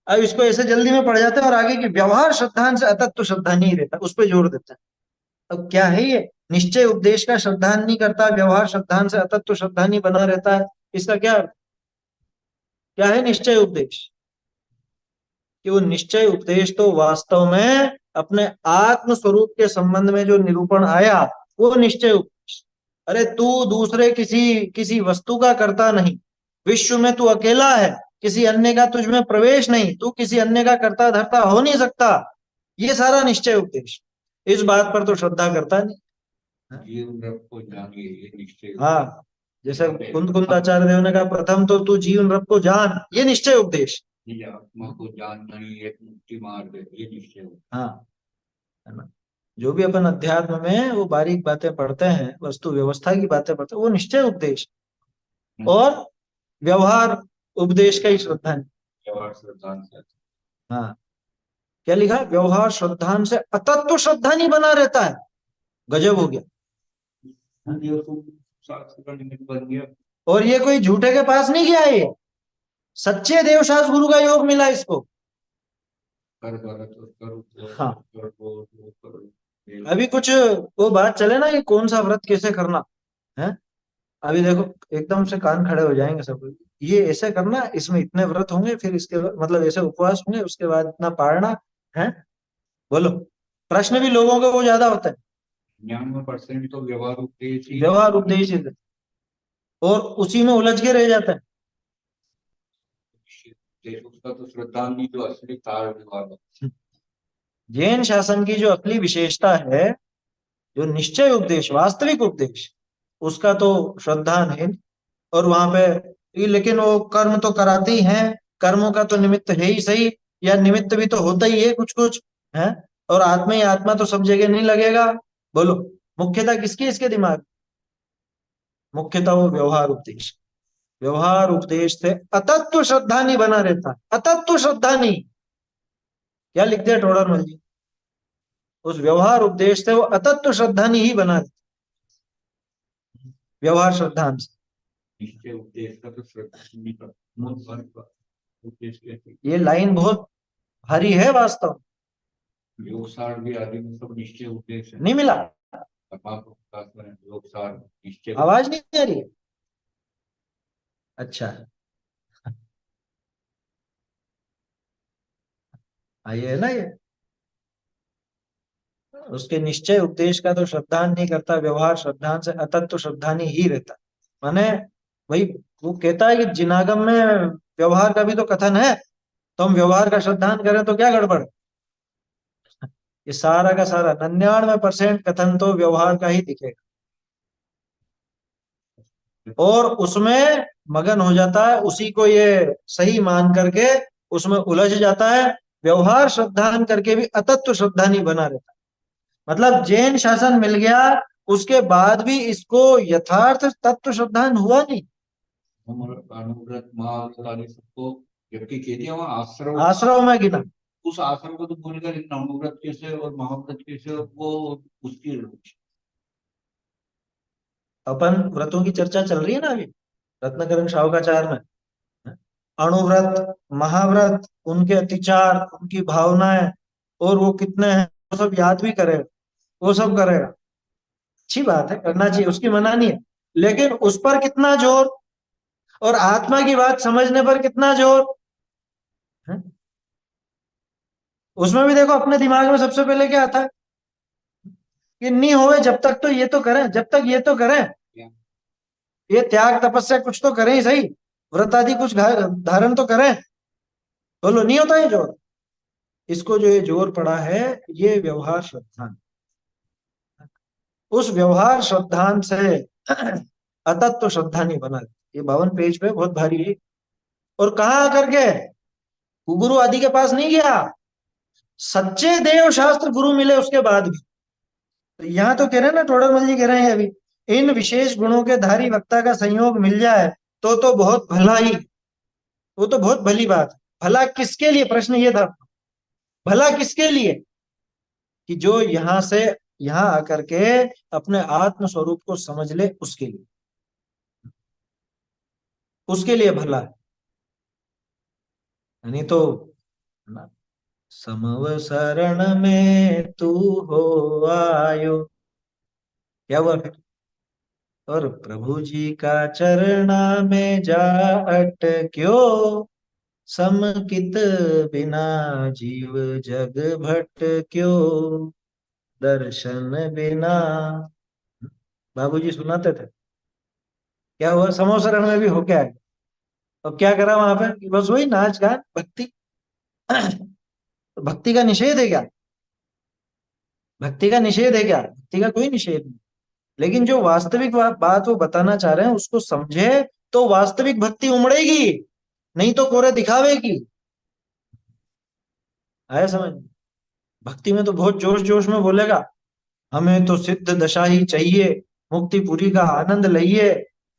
अब इसको ऐसे जल्दी में पढ़ जाते हैं और आगे की व्यवहार श्रद्धान से अतत्व श्रद्धा नहीं रहता, उस पर जोर देता है। अब क्या है ये, निश्चय उपदेश का श्रद्धान नहीं करता, व्यवहार श्रद्धान से अतत्व श्रद्धा नहीं बना रहता है, इसका क्या क्या है निश्चय उपदेश? कि वो निश्चय उपदेश तो वास्तव में अपने आत्म स्वरूप के संबंध में जो निरूपण आया, वो निश्चय उपदेश। अरे तू दूसरे किसी किसी वस्तु का करता नहीं, विश्व में तू अकेला है, किसी अन्य का तुझ में प्रवेश नहीं, तू किसी अन्य का करता धरता हो नहीं सकता, ये सारा निश्चय उपदेश। इस बात पर तो श्रद्धा करता नहीं। जीवन रब को जानिए, ये निश्चय। हाँ, जैसे कुंद कुंदाचार्य देव ने कहा, प्रथम तो तू जीवन रब को जान, ये निश्चय उपदेश। ये आत्मा को जानना ही एक मुक्ति मार्ग है, ये निश्चय। हाँ, है ना। जो भी अपन अध्यात्म में वो बारीक बातें पढ़ते हैं, वस्तु व्यवस्था की बातें पढ़ते हैं, वो निश्चय उपदेश। और व्यवहार उपदेश का ही श्रद्धान। व्यवहार श्रद्धान से। हाँ, क्या लिखा, व्यवहार श्रद्धान से अतत्व श्रद्धा नहीं बना रहता है। गजब हो गया। शास्त्र का निमित्त बन गया। और ये कोई झूठे के पास नहीं गया, ये सच्चे देवशास्त्र गुरु का योग मिला इसको। हाँ, अभी कुछ वो बात चले ना कि कौन सा व्रत कैसे करना है। अभी देखो, एकदम से कान खड़े हो जाएंगे सब, ये ऐसे करना, इसमें इतने व्रत होंगे, फिर इसके बाद मतलब ऐसे उपवास होंगे, उसके बाद इतना पारना है। बोलो, प्रश्न भी लोगों के वो ज्यादा होते हैं। 99% तो व्यवहार उपदेश ही, व्यवहार उपदेश ही है, और उसी में उलझ के रह जाते हैं। उसका तो श्रद्धांजलि जो असली तार व्यवहार है। जैन शासन की जो असली विशेषता है, जो निश्चय उपदेश, वास्तविक उपदेश, उसका तो श्रद्धा नहीं। और वहां पे लेकिन वो कर्म तो कराते ही हैं, कर्मों का तो निमित्त है ही सही, या निमित्त भी तो होता ही है कुछ कुछ है। और आत्मा ही आत्मा तो सब जगह नहीं लगेगा। बोलो, मुख्यता किसकी इसके दिमाग? मुख्यता वो व्यवहार उपदेश। व्यवहार उपदेश से अतत्व श्रद्धा नहीं बना रहता, अतत्व श्रद्धा नहीं। क्या लिख दिया टोडर मल जी, उस व्यवहार उपदेश से वो अतत्व श्रद्धा नहीं ही बना रहता, व्यवहार श्रद्धांश। निश्चय उपदेश का तो श्रद्धांजलि का मूल वर्ग उपदेश कहते ये लाइन बहुत भारी है वास्तव। हैं। योग सार भी आदि में सब निश्चय उपदेश है। नहीं मिला, योग सार निश्चय। आवाज नहीं आ रही है? अच्छा, आइए है ना ये, उसके निश्चय उपदेश का तो श्रद्धान नहीं करता, व्यवहार श्रद्धान से अतत्व श्रद्धानी ही रहता। माने भाई, वो कहता है कि जिनागम में व्यवहार का भी तो कथन है, तो हम व्यवहार का श्रद्धान करें तो क्या गड़बड़ है? ये सारा का सारा 99% कथन तो व्यवहार का ही दिखेगा, और उसमें मगन हो जाता है, उसी को ये सही मान करके उसमें उलझ जाता है। व्यवहार श्रद्धान करके भी अतत्व श्रद्धा नहीं बना रहता। मतलब जैन शासन मिल गया, उसके बाद भी इसको यथार्थ तत्व श्रद्धान हुआ नहीं। अनुव्रत महाव्रत आदि सबको जबकि कह दिया वहाँ आश्रम, आश्रम में गिना, उस आश्रम को तो भूलेगा, लेकिन अनुव्रत कैसे और महाव्रत कैसे वो उसकी अपन व्रतों की चर्चा चल रही है ना अभी रत्नकरण शाहुकाचार में। अणुव्रत, महाव्रत, उनके अतिचार, उनकी भावनाएं, और वो कितने हैं, वो सब याद भी करेगा, वो सब करेगा। अच्छी बात है, करना चाहिए, उसकी मना नहीं है। लेकिन उस पर कितना जोर, और आत्मा की बात समझने पर कितना जोर है? उसमें भी देखो अपने दिमाग में सबसे पहले क्या आता है, कि नहीं होवे जब तक तो ये तो करें, जब तक ये तो करें, ये त्याग तपस्या कुछ तो करें ही सही, व्रत आदि कुछ धारण तो करें। बोलो नहीं होता ये जोर। इसको जो ये जोर पड़ा है, ये व्यवहार श्रद्धान। उस व्यवहार श्रद्धान से अतत्व श्रद्धा नहीं बना। ये 52 पेज पे बहुत भारी है। और कहाँ आकर के, गुरु आदि के पास नहीं गया, सच्चे देव शास्त्र गुरु मिले उसके बाद भी। तो यहाँ तो कह रहे हैं ना, टोडरमल जी कह रहे हैं अभी, इन विशेष गुणों के धारी वक्ता का संयोग मिल जाए तो बहुत भला ही, वो तो बहुत भली बात है। भला किसके लिए, प्रश्न ये था, भला किसके लिए? कि जो यहां से यहां आकर के अपने आत्म स्वरूप को समझ ले, उसके लिए, उसके लिए भला है। नहीं तो ना, समव शरण में तू हो आयो, क्या हुआ फिर? और प्रभु जी का चरणा में जा अटक्यो, समकित बिना जीव जग भटक्यो, दर्शन बिना। बाबूजी सुनाते थे, क्या हुआ समोसरण में भी हो क्या है। अब क्या करा वहां पर, कि बस वही नाच गान भक्ति। तो भक्ति का निषेध है क्या? भक्ति का निषेध है क्या? भक्ति का कोई निषेध नहीं। लेकिन जो वास्तविक बात वो बताना चाह रहे हैं उसको समझे, तो वास्तविक भक्ति उमड़ेगी, नहीं तो कोरे दिखावे की। आया समझ? भक्ति में तो बहुत जोश जोश में बोलेगा, हमें तो सिद्ध दशा ही चाहिए, मुक्ति पुरी का आनंद लइए।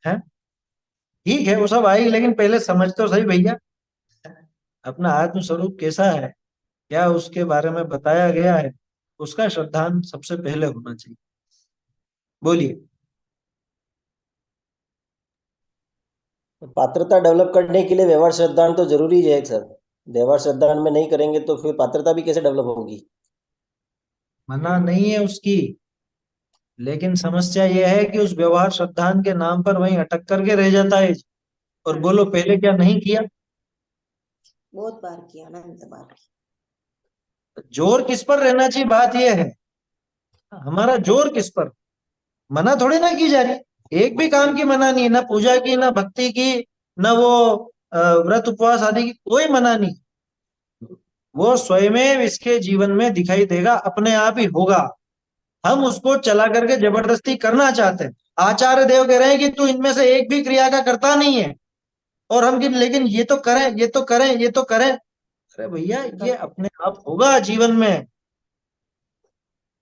है, ठीक है वो सब आएगी, लेकिन पहले समझ तो सही भैया, अपना आत्म स्वरूप कैसा है, क्या उसके बारे में बताया गया है, उसका श्रद्धान सबसे पहले होना चाहिए। बोलिए। पात्रता डेवलप करने के लिए व्यवहार श्रद्धान तो जरूरी है सर। व्यवहार श्रद्धान में नहीं करेंगे तो फिर पात्रता भी कैसे डेवलप होगी? मना नहीं है उसकी, लेकिन समस्या यह है कि उस व्यवहार श्रद्धान के नाम पर वहीं अटक करके रह जाता है। और बोलो पहले क्या नहीं किया? बहुत बार किया, अनंत बार। जोर किस पर रहना चाहिए, बात यह है, हमारा जोर किस पर? मना थोड़ी ना की जा रही, एक भी काम की मना नहीं है, ना पूजा की, ना भक्ति की, ना वो व्रत उपवास आदि की, कोई मना नहीं। वो स्वयं इसके जीवन में दिखाई देगा, अपने आप ही होगा। हम उसको चला करके जबरदस्ती करना चाहते हैं। आचार्य देव कह रहे हैं कि तू इनमें से एक भी क्रिया का करता नहीं है, और हम कि लेकिन ये तो करें, ये तो करें, ये तो करें। अरे भैया, ये अपने आप होगा जीवन में।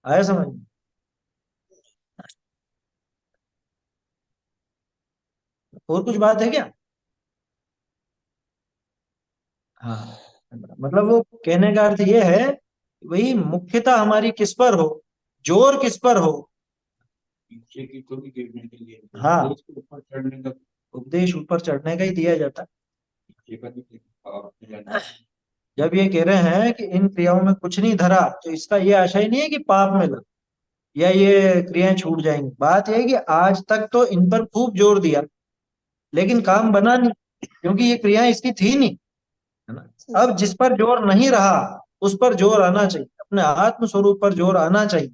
आया समझ? और कुछ बात है क्या? हाँ, मतलब वो कहने का अर्थ ये है, वही मुख्यता हमारी किस पर हो, जोर किस पर हो। नीचे की को भी गिरने के लिए, हाँ, उसके ऊपर चढ़ने का, उपदेश ऊपर चढ़ने का ही दिया जाता है। नीचे का भी आप जाना। जब ये कह रहे हैं कि इन क्रियाओं में कुछ नहीं धरा, तो इसका ये आशा ही नहीं है कि पाप में लग या ये क्रियाएं छूट जाएंगी। बात यह है कि आज तक तो इन पर खूब जोर दिया, लेकिन काम बना नहीं, क्योंकि ये क्रियाएं इसकी थी नहीं, है ना। अब जिस पर जोर नहीं रहा, उस पर जोर आना चाहिए, अपने आत्म स्वरूप पर जोर आना चाहिए।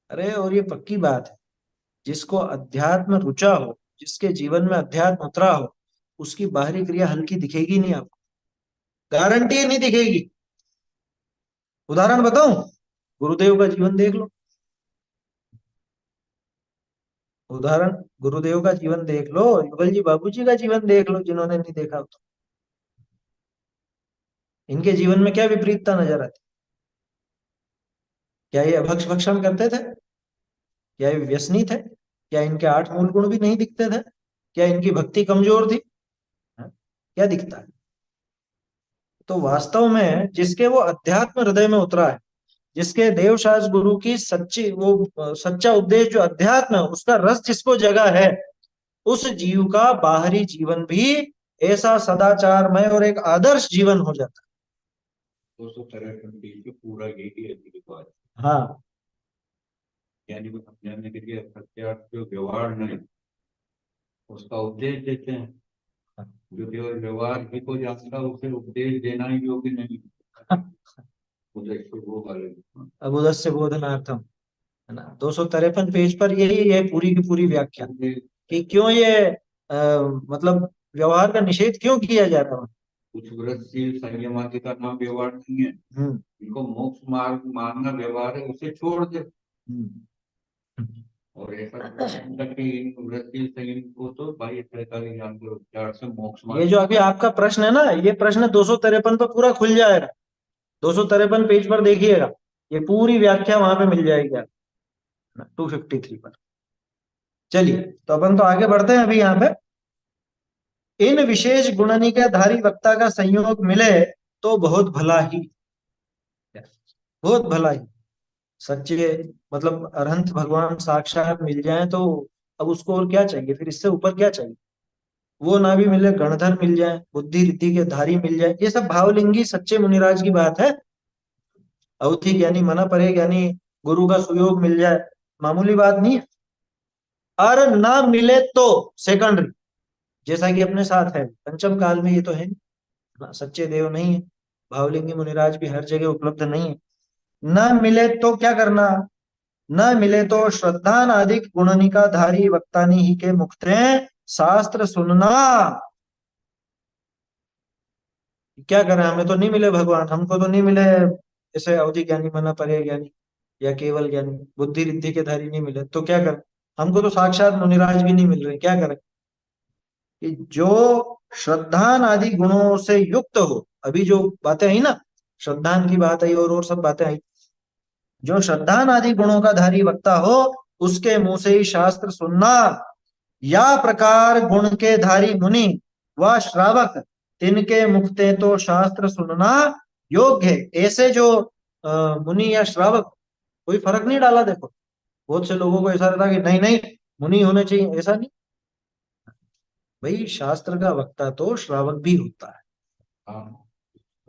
अरे और ये पक्की बात है, जिसको अध्यात्म रुचा हो, जिसके जीवन में अध्यात्म उतरा हो, उसकी बाहरी क्रिया हल्की दिखेगी नहीं आपको, गारंटी नहीं दिखेगी। उदाहरण बताऊं, गुरुदेव का जीवन देख लो। उदाहरण, गुरुदेव का जीवन देख लो, युगल जी बाबूजी का जीवन देख लो, जिन्होंने नहीं देखा हो तो। इनके जीवन में क्या विपरीतता नजर आती? क्या ये अभक्ष भक्षण करते थे? क्या ये व्यसनी थे? क्या इनके 8 मूल गुण भी नहीं दिखते थे? क्या इनकी भक्ति कमजोर थी? हाँ? क्या दिखता है? तो वास्तव में जिसके वो अध्यात्म हृदय में उतरा है, जिसके देवशास गुरु की सच्ची वो सच्चा उपदेश जो अध्यात्म है, उसका रस जिसको जगा है, उस जीव का बाहरी जीवन भी ऐसा सदाचारमय और एक आदर्श जीवन हो जाता 253 के पूरा यही है मेरी बात। है। हाँ, यानी वो समझाने के लिए सत्यार्थ जो व्यवहार नहीं, उसका उपदेश देते हैं। जो केवल व्यवहार ही को जानता है, उसे उपदेश देना ही योग्य नहीं। उदय से वो वाले। अब उदस्य बोधनार्थम। है ना। 253 पेज पर यही है पूरी की पूरी व्याख्या कि क्यों ये मतलब व्यवहार का निषेध क्यों किया जा रहा है। कुछ व्रतशील संयम आदि का नाम व्यवहार नहीं है, हम्म इनको मोक्ष मार्ग मानना व्यवहार है, उसे छोड़ दे। हम्म। और ऐसा कि इन व्रतशील संयम को तो बाह्य सरकारी ज्ञान के उपचार से मोक्ष ये मार्ग। जो अभी आपका प्रश्न है ना, ये प्रश्न 253 पर पूरा खुल जाएगा। 253 पेज पर देखिएगा, ये पूरी व्याख्या वहां पे मिल जाएगी आपको 253 पर। चलिए, तो अपन तो आगे बढ़ते हैं अभी यहाँ पे। इन विशेष गुणनिकाधारी वक्ता का संयोग मिले तो बहुत भला ही, बहुत भला ही। सच्चे मतलब अरहंत भगवान साक्षात मिल जाए तो अब उसको और क्या चाहिए, फिर इससे ऊपर क्या चाहिए। वो ना भी मिले, गणधर मिल जाए, बुद्धि रिद्धि के धारी मिल जाए, ये सब भावलिंगी सच्चे मुनिराज की बात है। अवधि ज्ञानी, मना परे ज्ञानी, गुरु का सुयोग मिल जाए, मामूली बात नहीं है। और ना मिले तो सेकंडरी, जैसा कि अपने साथ है पंचम काल में, ये तो है नहीं ना, सच्चे देव नहीं है, भावलिंगी मुनिराज भी हर जगह उपलब्ध नहीं है। न मिले तो क्या करना, न मिले तो श्रद्धानादिक गुणनिकाधारी वक्तानी ही के मुक्ते शास्त्र सुनना। क्या करें, हमें तो नहीं मिले भगवान, हमको तो नहीं मिले ऐसे अवधि ज्ञानी, मना परे ज्ञानी या केवल ज्ञानी, बुद्धि रिद्धि के धारी नहीं मिले तो क्या करें। हमको तो साक्षात मुनिराज भी नहीं मिल रहे, क्या करें। कि जो श्रद्धान आदि गुणों से युक्त हो, अभी जो बातें आई ना, श्रद्धान की बात आई और सब बातें आई, जो श्रद्धान आदि गुणों का धारी वक्ता हो उसके मुंह से ही शास्त्र सुनना। या प्रकार गुण के धारी मुनि व श्रावक, तिनके मुखते तो शास्त्र सुनना योग्य है। ऐसे जो मुनि या श्रावक, कोई फर्क नहीं डाला। देखो, बहुत से लोगों को ऐसा रहता कि नहीं नहीं मुनि होने चाहिए, ऐसा नहीं। भाई शास्त्र का वक्ता तो श्रावक भी होता है, हाँ,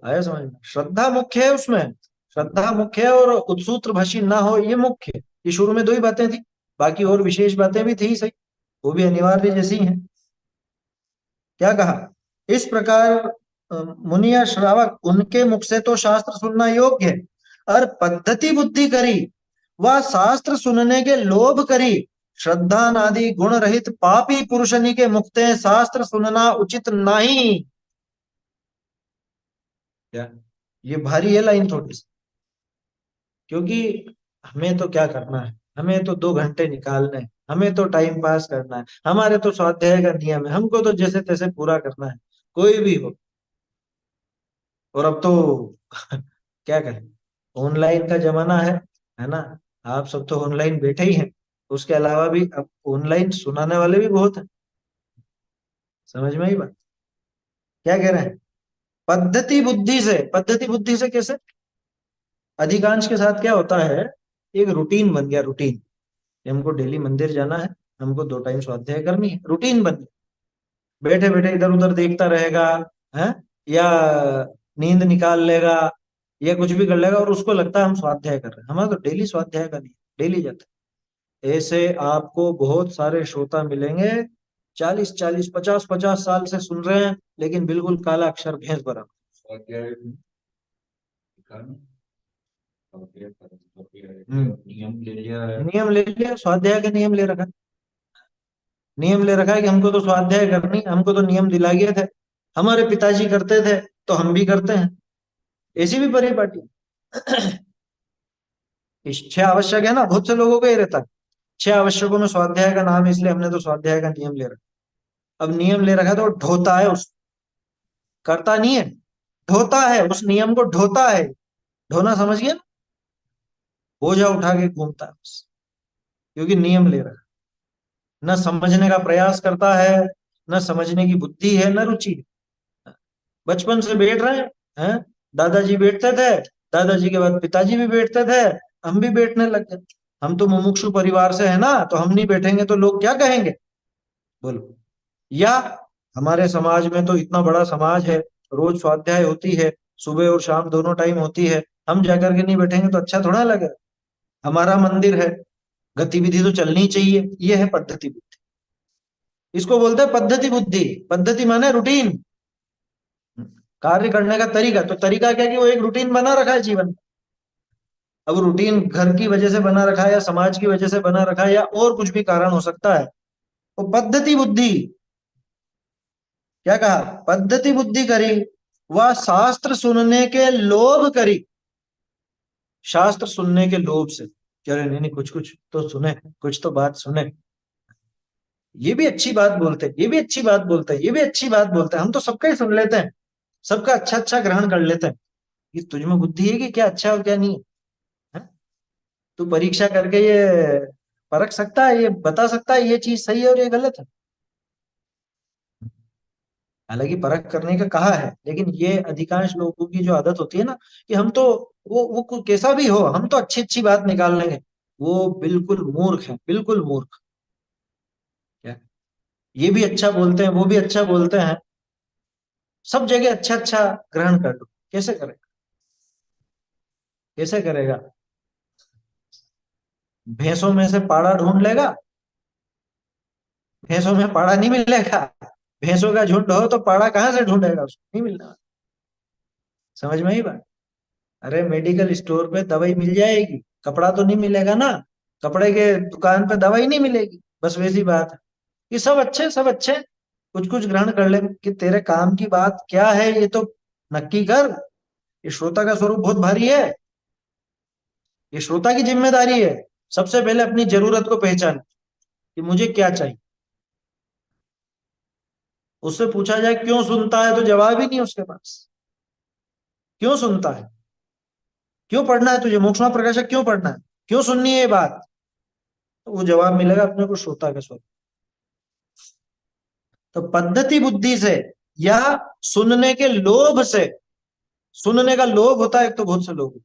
आया समझ में। श्रद्धा मुख्य है उसमें, श्रद्धा मुख्य है और उत्सूत्र भाषी ना हो ये मुख्य है। ये शुरू में दो ही बातें थी, बाकी और विशेष बातें भी थी सही, वो भी अनिवार्य जैसी हैं। क्या कहा, इस प्रकार मुनि या श्रावक उनके मुख से तो शास्त्र सुनना योग्य है, और पद्धति बुद्धि करी वह शास्त्र सुनने के लोभ करी श्रद्धा आदि गुण रहित पापी पुरुषनी के मुक्ते शास्त्र सुनना उचित नहीं। क्या, ये भारी है लाइन थोड़ी सी, क्योंकि हमें तो क्या करना है, हमें तो 2 घंटे निकालना है, हमें तो टाइम पास करना है, हमारे तो स्वाध्याय का नियम है, हमको तो जैसे तैसे पूरा करना है, कोई भी हो। और अब तो क्या करें, ऑनलाइन का जमाना है ना। आप सब तो ऑनलाइन बैठे ही हैं, उसके अलावा भी अब ऑनलाइन सुनाने वाले भी बहुत हैं। समझ में आई बात, क्या कह रहे हैं। पद्धति बुद्धि से, पद्धति बुद्धि से कैसे, अधिकांश के साथ क्या होता है, एक रूटीन बन गया, रूटीन कि हमको डेली मंदिर जाना है, हमको 2 टाइम स्वाध्याय करनी है, रूटीन बन गया। बैठे बैठे इधर उधर देखता रहेगा, है, या नींद निकाल लेगा, या कुछ भी कर लेगा और उसको लगता है हम स्वाध्याय कर रहे हैं। हमारा तो डेली स्वाध्याय का नहीं, डेली जाते हैं। ऐसे आपको बहुत सारे श्रोता मिलेंगे, 40-40 50-50 साल से सुन रहे हैं, लेकिन बिल्कुल काला अक्षर भैंस बराबर। स्वाध्याय लिखा ना, स्वाध्याय करो, स्वाध्याय हम्म, नियम ले लिया है। नियम ले लिया, स्वाध्याय का नियम ले रखा है। नियम ले रखा है कि हमको तो स्वाध्याय करनी, हमको तो नियम दिला गए थे, हमारे पिताजी करते थे तो हम भी करते हैं। ऐसी भी परिपाटी। छह आवश्यक है ना, बहुत से लोगों को ये रहता है 6 आवश्यकों में स्वाध्याय का नाम है, इसलिए हमने तो स्वाध्याय का नियम ले रखा। अब नियम ले रखा तो ढोता है, उस करता नहीं है, ढोता है, उस नियम को ढोता है। ढोना समझ गया ना, बोझा उठा के घूमता है बस, क्योंकि नियम ले रखा। न समझने का प्रयास करता है, न समझने की बुद्धि है, न रुचि है। बचपन से बैठ रहे हैं, दादाजी बैठते थे, दादाजी के बाद पिताजी भी बैठते थे, हम भी बैठने लग गए। हम तो मुमुक्षु परिवार से है ना, तो हम नहीं बैठेंगे तो लोग क्या कहेंगे, बोलो। या हमारे समाज में तो इतना बड़ा समाज है, रोज स्वाध्याय होती है, सुबह और शाम दोनों टाइम होती है, हम जाकर के नहीं बैठेंगे तो अच्छा थोड़ा लगेगा। हमारा मंदिर है, गतिविधि तो चलनी चाहिए, ये है पद्धति बुद्धि। इसको बोलते हैं पद्धति बुद्धि। पद्धति माने रूटीन, कार्य करने का तरीका। तो तरीका क्या कि वो एक रूटीन बना रखा है जीवन में। अब रूटीन घर की वजह से बना रखा है, या समाज की वजह से बना रखा है, या और कुछ भी कारण हो सकता है। वो पद्धति बुद्धि, क्या कहा, पद्धति बुद्धि करी, वह शास्त्र सुनने के लोभ करी। शास्त्र सुनने के लोभ से, कह रहे नहीं नहीं, कुछ कुछ तो सुने, कुछ तो बात सुने, ये भी अच्छी बात बोलते हैं, ये भी अच्छी बात बोलते हैं, ये भी अच्छी बात बोलते हैं, हम तो सबका ही सुन लेते हैं, सबका अच्छा अच्छा ग्रहण कर लेते हैं। ये तुझ में बुद्धि है कि क्या अच्छा है और क्या नहीं है? तू परीक्षा करके ये परख सकता है, ये बता सकता है ये चीज सही है और ये गलत है? हालांकि परख करने का कहा है, लेकिन ये अधिकांश लोगों की जो आदत होती है ना, कि हम तो, वो कैसा भी हो, हम तो अच्छी अच्छी बात निकाल लेंगे। वो बिल्कुल मूर्ख है, बिल्कुल मूर्ख। क्या, ये भी अच्छा बोलते हैं, वो भी अच्छा बोलते हैं, सब जगह अच्छा अच्छा ग्रहण कर लो, कैसे करेगा, कैसे करेगा? भैंसों में से पाड़ा ढूंढ लेगा? भैंसों में पाड़ा नहीं मिलेगा। भैंसों का झुंड हो तो पाड़ा कहाँ से ढूंढेगा, उसको नहीं मिलना। समझ में ही बात? अरे मेडिकल स्टोर पे दवाई मिल जाएगी, कपड़ा तो नहीं मिलेगा ना, कपड़े के दुकान पे दवाई नहीं मिलेगी, बस वैसी बात है। ये सब अच्छे, सब अच्छे, कुछ कुछ ग्रहण कर ले, कि तेरे काम की बात क्या है ये तो नक्की कर। ये श्रोता का स्वरूप बहुत भारी है, ये श्रोता की जिम्मेदारी है। सबसे पहले अपनी जरूरत को पहचान, कि मुझे क्या चाहिए। उससे पूछा जाए क्यों सुनता है, तो जवाब ही नहीं उसके पास। क्यों सुनता है, क्यों पढ़ना है तुझे, मोक्षमा प्रकाशक क्यों पढ़ना है, क्यों सुननी है ये बात? तो वो जवाब मिलेगा अपने को श्रोता के स्वरूप। तो पद्धति बुद्धि से या सुनने के लोभ से, सुनने का लोभ होता है एक, तो बहुत से लोग,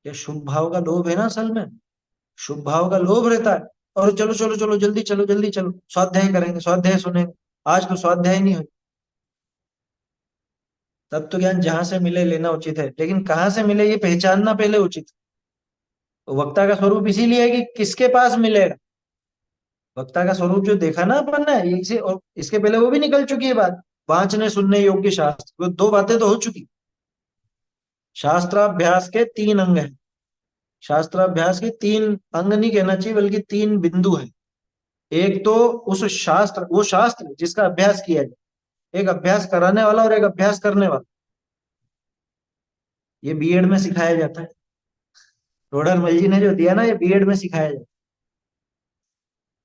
ये शुभ भाव का लोभ है ना, असल में शुभ भाव का लोभ रहता है। और चलो चलो चलो, जल्दी चलो, जल्दी चलो, स्वाध्याय करेंगे, स्वाध्याय सुनेंगे, आज तो स्वाध्याय नहीं हुई। तत्व ज्ञान जहां से मिले लेना उचित है, लेकिन कहाँ से मिले ये पहचानना पहले उचित है। तो वक्ता का स्वरूप इसीलिए है कि किसके पास मिलेगा। वक्ता का स्वरूप जो देखा ना अपन ने, ये इसे, और इसके पहले वो भी निकल चुकी है बात, वांचने सुनने योग्य शास्त्र, वो दो बातें तो हो चुकी। शास्त्राभ्यास के तीन अंग हैं। शास्त्राभ्यास के तीन अंग नहीं कहना चाहिए, बल्कि तीन बिंदु है। एक तो उस शास्त्र, वो शास्त्र जिसका अभ्यास किया जाए, एक अभ्यास कराने वाला और एक अभ्यास करने वाला। ये बीएड में सिखाया जाता है, रोडरमल जी ने जो दिया ना, ये बीएड में सिखाया जाता है।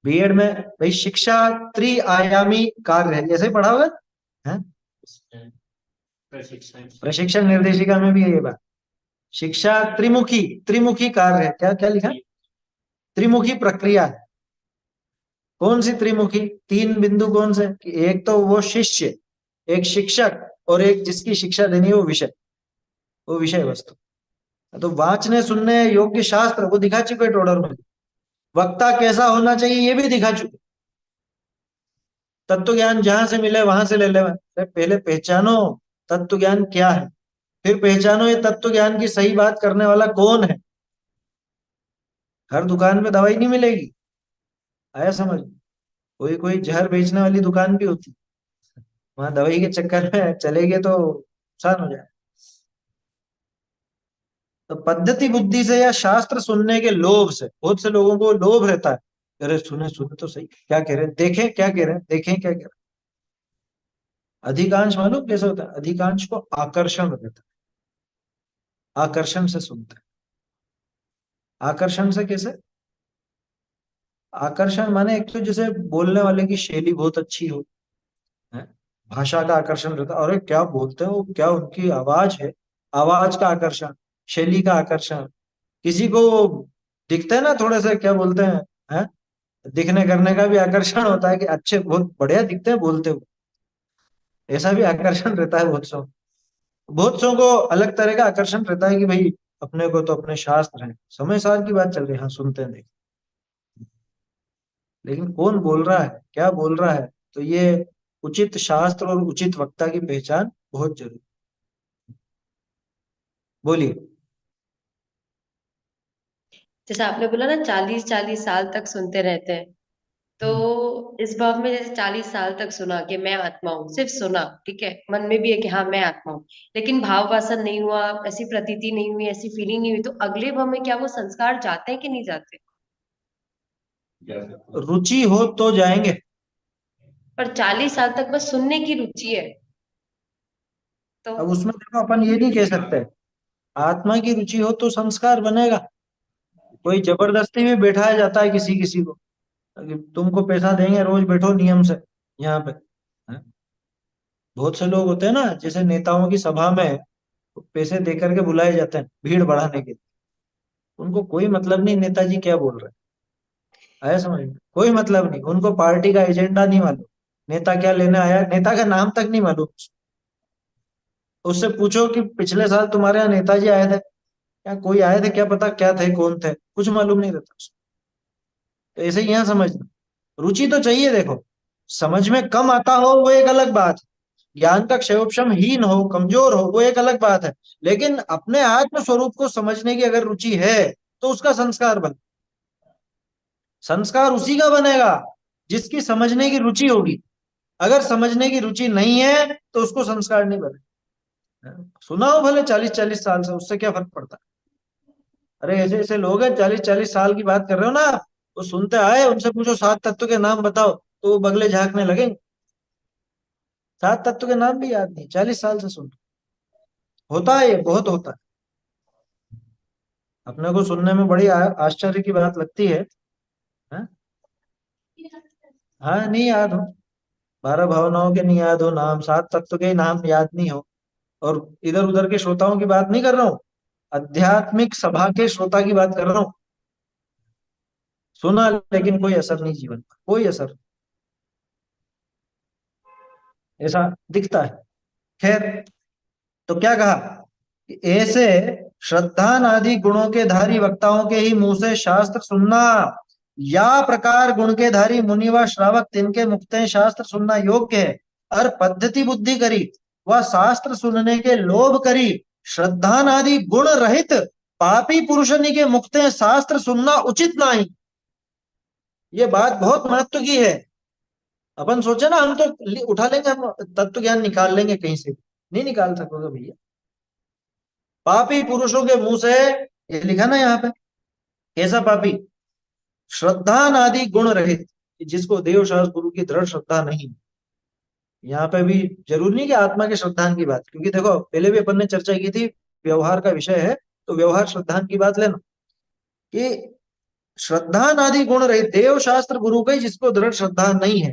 बीएड में भाई शिक्षा त्रिआयामी कार्य है, ऐसे ही पढ़ा होगा है? प्रशिक्षण निर्देशिका में भी है ये बात। शिक्षा त्रिमुखी, त्रिमुखी कार्य है, क्या क्या लिखा, त्रिमुखी प्रक्रिया है। कौन सी त्रिमुखी? तीन बिंदु कौन से, कि एक तो वो शिष्य, एक शिक्षक, और एक जिसकी शिक्षा देनी है वो विषय, वो विषय वस्तु। तो वांचने सुनने योग्य शास्त्र वो दिखा चुके टोडर में। वक्ता कैसा होना चाहिए ये भी दिखा चुके। तत्व ज्ञान जहां से मिले वहां से ले ले। पहले पहचानो तत्व ज्ञान क्या है, फिर पहचानो ये तत्व ज्ञान की सही बात करने वाला कौन है। हर दुकान पे दवाई नहीं मिलेगी, आया समझ? कोई कोई जहर बेचने वाली दुकान भी होती, वहां दवाई के चक्कर में चलेंगे तो नुकसान हो जाए। तो पद्धति बुद्धि से या शास्त्र सुनने के लोभ से, बहुत से लोगों को लोभ रहता है, अरे सुने सुने तो सही, क्या कह रहे हैं, देखें क्या कह रहे हैं, देखें क्या कह रहे हैं। अधिकांश मालूम कैसे होता है, अधिकांश को आकर्षण रहता है, आकर्षण से सुनते हैं। आकर्षण से कैसे? आकर्षण माने एक तो जैसे बोलने वाले की शैली बहुत अच्छी हो, है? भाषा का आकर्षण रहता है, अरे क्या बोलते हैं वो, क्या उनकी आवाज है, आवाज का आकर्षण, शैली का आकर्षण। किसी को दिखते हैं ना थोड़े से, क्या बोलते हैं? दिखने करने का भी आकर्षण होता है, कि अच्छे बहुत बढ़िया दिखते हैं बोलते हुए, ऐसा भी आकर्षण रहता है बहुत सौ। बहुत सौ को अलग तरह का आकर्षण रहता है, कि भाई अपने को तो अपने शास्त्र हैं, समय सार की बात चल रही है, हाँ सुनते हैं, देख। लेकिन कौन बोल रहा है, क्या बोल रहा है, तो ये उचित शास्त्र और उचित वक्ता की पहचान बहुत जरूरी। बोलिए। जैसे आपने बोला ना 40-40 साल तक सुनते रहते हैं, तो इस भाव में जैसे 40 साल तक सुना कि मैं आत्मा हूँ, सिर्फ सुना, ठीक है, मन में भी है कि हाँ मैं आत्मा हूँ, लेकिन भाव वासन नहीं हुआ, ऐसी प्रतीति नहीं हुई, ऐसी फीलिंग नहीं हुई, तो अगले भाव में क्या वो संस्कार जाते हैं कि नहीं जाते? जैसे रुचि हो तो जाएंगे। पर 40 साल तक बस सुनने की रुचि है तो। अब उसमें देखो अपन ये नहीं कह सकते, आत्मा की रुचि हो तो संस्कार बनेगा। कोई जबरदस्ती भी बैठाया जाता है किसी किसी को, कि तुमको पैसा देंगे रोज बैठो नियम से यहाँ पे। हैं? बहुत से लोग होते हैं ना, जैसे नेताओं की सभा में पैसे दे करके बुलाए जाते हैं भीड़ बढ़ाने के लिए। उनको कोई मतलब नहीं नेताजी क्या बोल रहे हैं, आया समझ में? कोई मतलब नहीं उनको, पार्टी का एजेंडा नहीं मालूम, नेता क्या लेने आया, नेता का नाम तक नहीं मालूम। उससे पूछो कि पिछले साल तुम्हारे यहाँ नेताजी आए थे या कोई आए थे, क्या पता क्या थे कौन थे, कुछ मालूम नहीं रहता उसको। तो ऐसे ही यहाँ समझना, रुचि तो चाहिए। देखो, समझ में कम आता हो वो एक अलग बात है, ज्ञान का क्षयोक्षम हीन हो, कमजोर हो, वो एक अलग बात है, लेकिन अपने आत्म स्वरूप को समझने की अगर रुचि है तो उसका संस्कार बन, संस्कार उसी का बनेगा जिसकी समझने की रुचि होगी। अगर समझने की रुचि नहीं है तो उसको संस्कार नहीं बने। सुना हो भले 40-40 साल से, उससे क्या फर्क पड़ता है? अरे ऐसे ऐसे लोग हैं 40-40 साल की बात कर रहे हो ना आप, वो सुनते आए, उनसे पूछो 7 तत्व के नाम बताओ तो वो बगले झांकने लगेंगे। 7 तत्व के नाम भी याद नहीं, 40 साल से सुन। होता है, ये बहुत होता है। अपने को सुनने में बड़ी आश्चर्य की बात लगती है। हाँ, हाँ नहीं याद हो, 12 भावनाओं के नहीं याद हो नाम, 7 तत्व के नाम याद नहीं हो, और इधर उधर के श्रोताओं की बात नहीं कर रहा हूँ, आध्यात्मिक सभा के श्रोता की बात कर रहा हूँ। सुना लेकिन कोई असर नहीं जीवन पर, कोई असर, ऐसा दिखता है। खैर, तो क्या कहा कि ऐसे श्रद्धान आदि गुणों के धारी वक्ताओं के ही मुंह से शास्त्र सुनना, या प्रकार गुण के धारी मुनि व श्रावक तिनके मुक्ते शास्त्र सुनना योग्य है। और पद्धति बुद्धि करी वह शास्त्र सुनने के लोभ करी, श्रद्धान आदि गुण रहित पापी पुरुषनी के मुक्ते शास्त्र सुनना उचित नहीं। ये बात बहुत महत्व की है। अपन सोचे ना हम तो उठा लेंगे, हम तत्व ज्ञान निकाल लेंगे कहीं से, नहीं निकाल सकोगे भैया। पापी पुरुषों के मुंह से, ये लिखा ना यहाँ पे, कैसा पापी? श्रद्धान आदि गुण रहित, जिसको देव शास्त्र गुरु की दृढ़ श्रद्धा नहीं। यहाँ पे भी जरूरी नहीं कि आत्मा के श्रद्धान की बात, क्योंकि देखो पहले भी अपन ने चर्चा की थी, व्यवहार का विषय है तो व्यवहार श्रद्धान की बात लेना, कि श्रद्धान आदि गुण रहित देव शास्त्र गुरु का जिसको दृढ़ श्रद्धा नहीं है,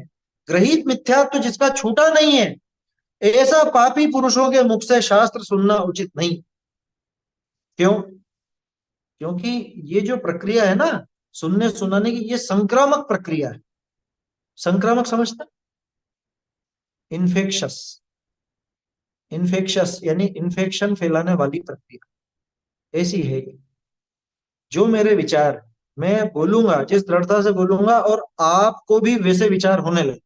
ग्रहित मिथ्यात्व जिसका छूटा नहीं है, ऐसा पापी पुरुषों के मुख से शास्त्र सुनना उचित नहीं। क्यों? क्योंकि ये जो प्रक्रिया है ना सुनने सुनाने की, ये संक्रामक प्रक्रिया है। संक्रामक समझता? इन्फेक्शस, इन्फेक्शस यानी इन्फेक्शन फैलाने वाली प्रक्रिया ऐसी है ये। जो मेरे विचार मैं बोलूंगा, जिस दृढ़ता से बोलूंगा, और आपको भी वैसे विचार होने लगे,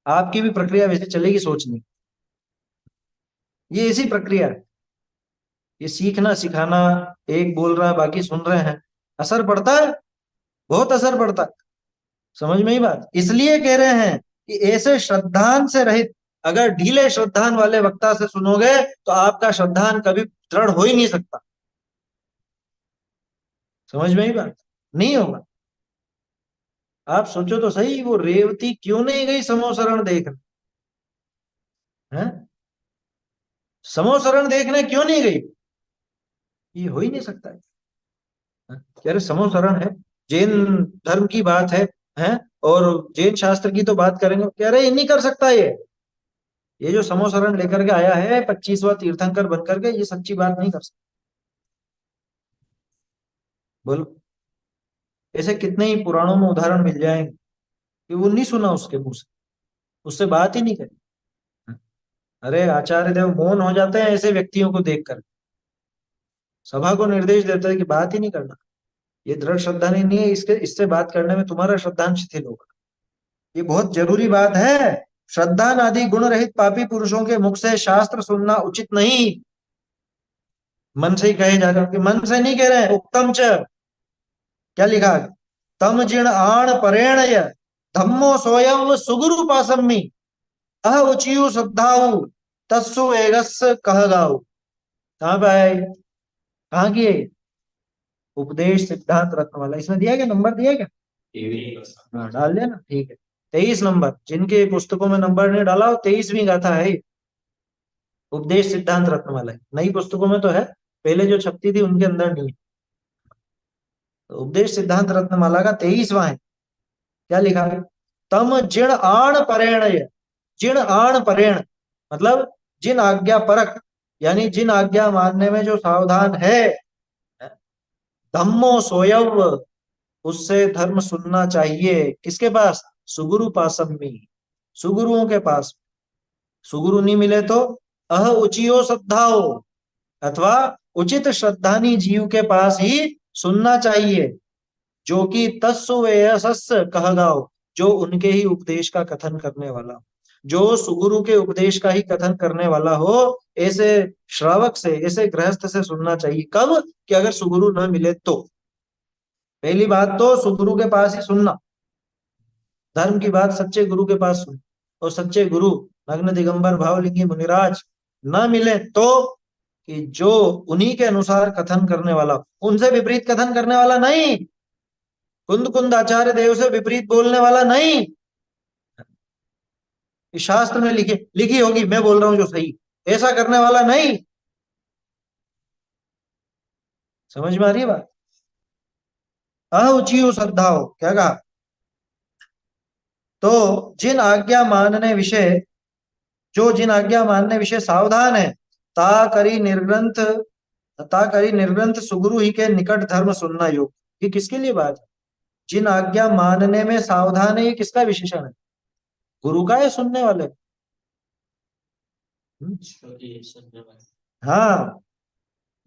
आपकी भी प्रक्रिया वैसे चलेगी सोचने की। ये ऐसी प्रक्रिया है, ये सीखना सिखाना, एक बोल रहा है बाकी सुन रहे हैं, असर पड़ता है, बहुत असर पड़ता है। समझ में ही बात, इसलिए कह रहे हैं कि ऐसे श्रद्धान से रहित, अगर ढीले श्रद्धान वाले वक्ता से सुनोगे तो आपका श्रद्धान कभी दृढ़ हो ही नहीं सकता। समझ में ही बात, नहीं होगा। आप सोचो तो सही, वो रेवती क्यों नहीं गई समोसरण देखने? हैं? समोसरण देखने क्यों नहीं गई? ये हो ही नहीं सकता है। कह रहे समोसरण है, जैन धर्म की बात है, और जैन शास्त्र की तो बात करेंगे, कह रहे ये नहीं कर सकता। ये जो समोसरण लेकर के आया है 25वां तीर्थंकर बनकर के, ये सच्ची बात नहीं कर सकता। बोलो, ऐसे कितने ही पुराणों में उदाहरण मिल जाएंगे कि वो नहीं सुना उसके मुंह से, उससे बात ही नहीं करी। अरे आचार्य देव मौन हो जाते हैं ऐसे व्यक्तियों को देखकर, सभा को निर्देश देते हैं कि बात ही नहीं करना, ये दृढ़ श्रद्धा नहीं है, इसके इससे बात करने में तुम्हारा श्रद्धांश शिथिल होगा। ये बहुत जरूरी बात है। श्रद्धान आदि गुण रहित पापी पुरुषों के मुख से शास्त्र सुनना उचित नहीं। मन से ही कहे जा रहे हो, कि मन से नहीं कह रहे हैं, उत्तम च क्या लिखा है? तम जिण आण परेणय धम्मो सोयम सुगुरु पासम्मी अह उचियु श्रद्धाऊ तस्सु एगस कह गाऊ। कहाँ पे आया ये? कहाँ की है ये? उपदेश सिद्धांत रत्नमाला। इसमें दिया क्या, नंबर दिया क्या? हाँ डाल दिया ना, ठीक है। 23 नंबर, जिनके पुस्तकों में नंबर नहीं डाला हो, 23वीं गाथा है ये, उपदेश सिद्धांत रत्नमाला। नई पुस्तकों में तो है, पहले जो छपती थी उनके अंदर नहीं है। तो उपदेश सिद्धांत रत्नमाला का 23वां है। क्या लिखा है? तम जिण आण परेणय, जिण आण परेण मतलब जिन आज्ञा परक, यानी जिन आज्ञा मानने में जो सावधान है, धम्मो सोयव उससे धर्म सुनना चाहिए। किसके पास? सुगुरु पासम्मी, सुगुरुओं के पास। सुगुरु नहीं मिले तो अह उचियो श्रद्धाओ, अथवा उचित श्रद्धानी जीव के पास ही सुनना चाहिए, जो कि तस्सु वेयसस् कह गाओ, जो उनके ही उपदेश का कथन करने वाला, जो सुगुरु के उपदेश का ही कथन करने वाला हो, ऐसे श्रावक से, ऐसे गृहस्थ से सुनना चाहिए। कब? कि अगर सुगुरु न मिले तो। पहली बात तो सुगुरु के पास ही सुनना, धर्म की बात सच्चे गुरु के पास सुन। और सच्चे गुरु नग्न दिगंबर भावलिंगी मुनिराज न मिले तो, कि जो उन्हीं के अनुसार कथन करने वाला, उनसे विपरीत कथन करने वाला नहीं, कुंद कुंद आचार्य देव से विपरीत बोलने वाला नहीं। इस शास्त्र में लिखी होगी, मैं बोल रहा हूं जो सही, ऐसा करने वाला नहीं। समझ में आ रही है बात? अउचियो श्रद्धाओ, क्या कहा? तो जिन आज्ञा मानने विषय, जो जिन आज्ञा मानने विषय सावधान है, ता करी निर्ग्रंथ, ता करी निर्ग्रंथ सुगुरु ही के निकट धर्म सुनना योग। ये किसके लिए बात है? जिन आज्ञा मानने में सावधान है, ये किसका विशेषण है? गुरु का या सुनने वाले? हाँ,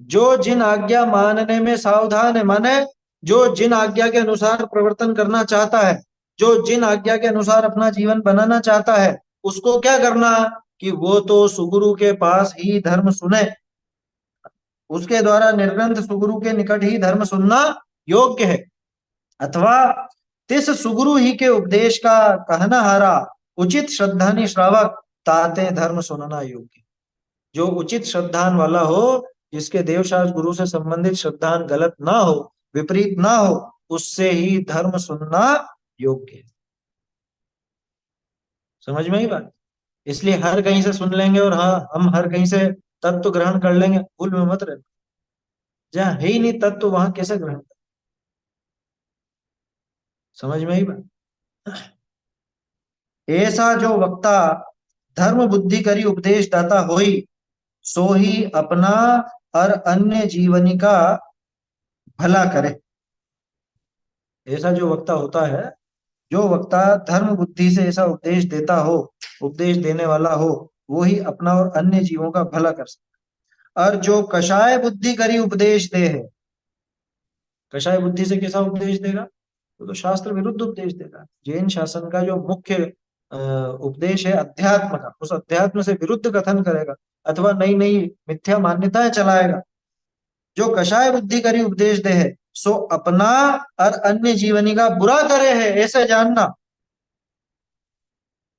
जो जिन आज्ञा मानने में सावधान है, माने जो जिन आज्ञा के अनुसार प्रवर्तन करना चाहता है, जो जिन आज्ञा के अनुसार अपना जीवन बनाना चाहता है, उसको क्या करना? कि वो तो सुगुरु के पास ही धर्म सुने, उसके द्वारा निर्ग्रंथ सुगुरु के निकट ही धर्म सुनना योग्य है। अथवा तिस सुगुरु ही के उपदेश का कहना हारा उचित श्रद्धानी श्रावक ताते धर्म सुनना योग्य। जो उचित श्रद्धान वाला हो, जिसके देवशास्त्र गुरु से संबंधित श्रद्धान गलत ना हो, विपरीत ना हो, उससे ही धर्म सुनना योग्य है। समझ में ही बात? इसलिए हर कहीं से सुन लेंगे और हाँ हम हर कहीं से तत्व ग्रहण कर लेंगे, भूल में मत रहना। जहाँ है ही नहीं तत्व, वहां कैसे ग्रहण कर? समझ में ही बात? ऐसा जो वक्ता धर्म बुद्धि करी उपदेश दाता होई, सो ही अपना और अन्य जीवनी का भला करे। ऐसा जो वक्ता होता है, जो वक्ता धर्म बुद्धि से ऐसा उपदेश देता हो, उपदेश देने वाला हो, वो ही अपना और अन्य जीवों का भला कर सकता। और जो कषाय बुद्धि करी उपदेश दे है, कषाय बुद्धि से कैसा उपदेश देगा? तो शास्त्र विरुद्ध उपदेश देगा। जैन शासन का जो मुख्य उपदेश है अध्यात्म का, उस अध्यात्म से विरुद्ध कथन करेगा, अथवा नई नई मिथ्या मान्यताएं चलाएगा। जो कषाय बुद्धि करी उपदेश दे है, सो अपना और अन्य जीवनी का बुरा करे है, ऐसे जानना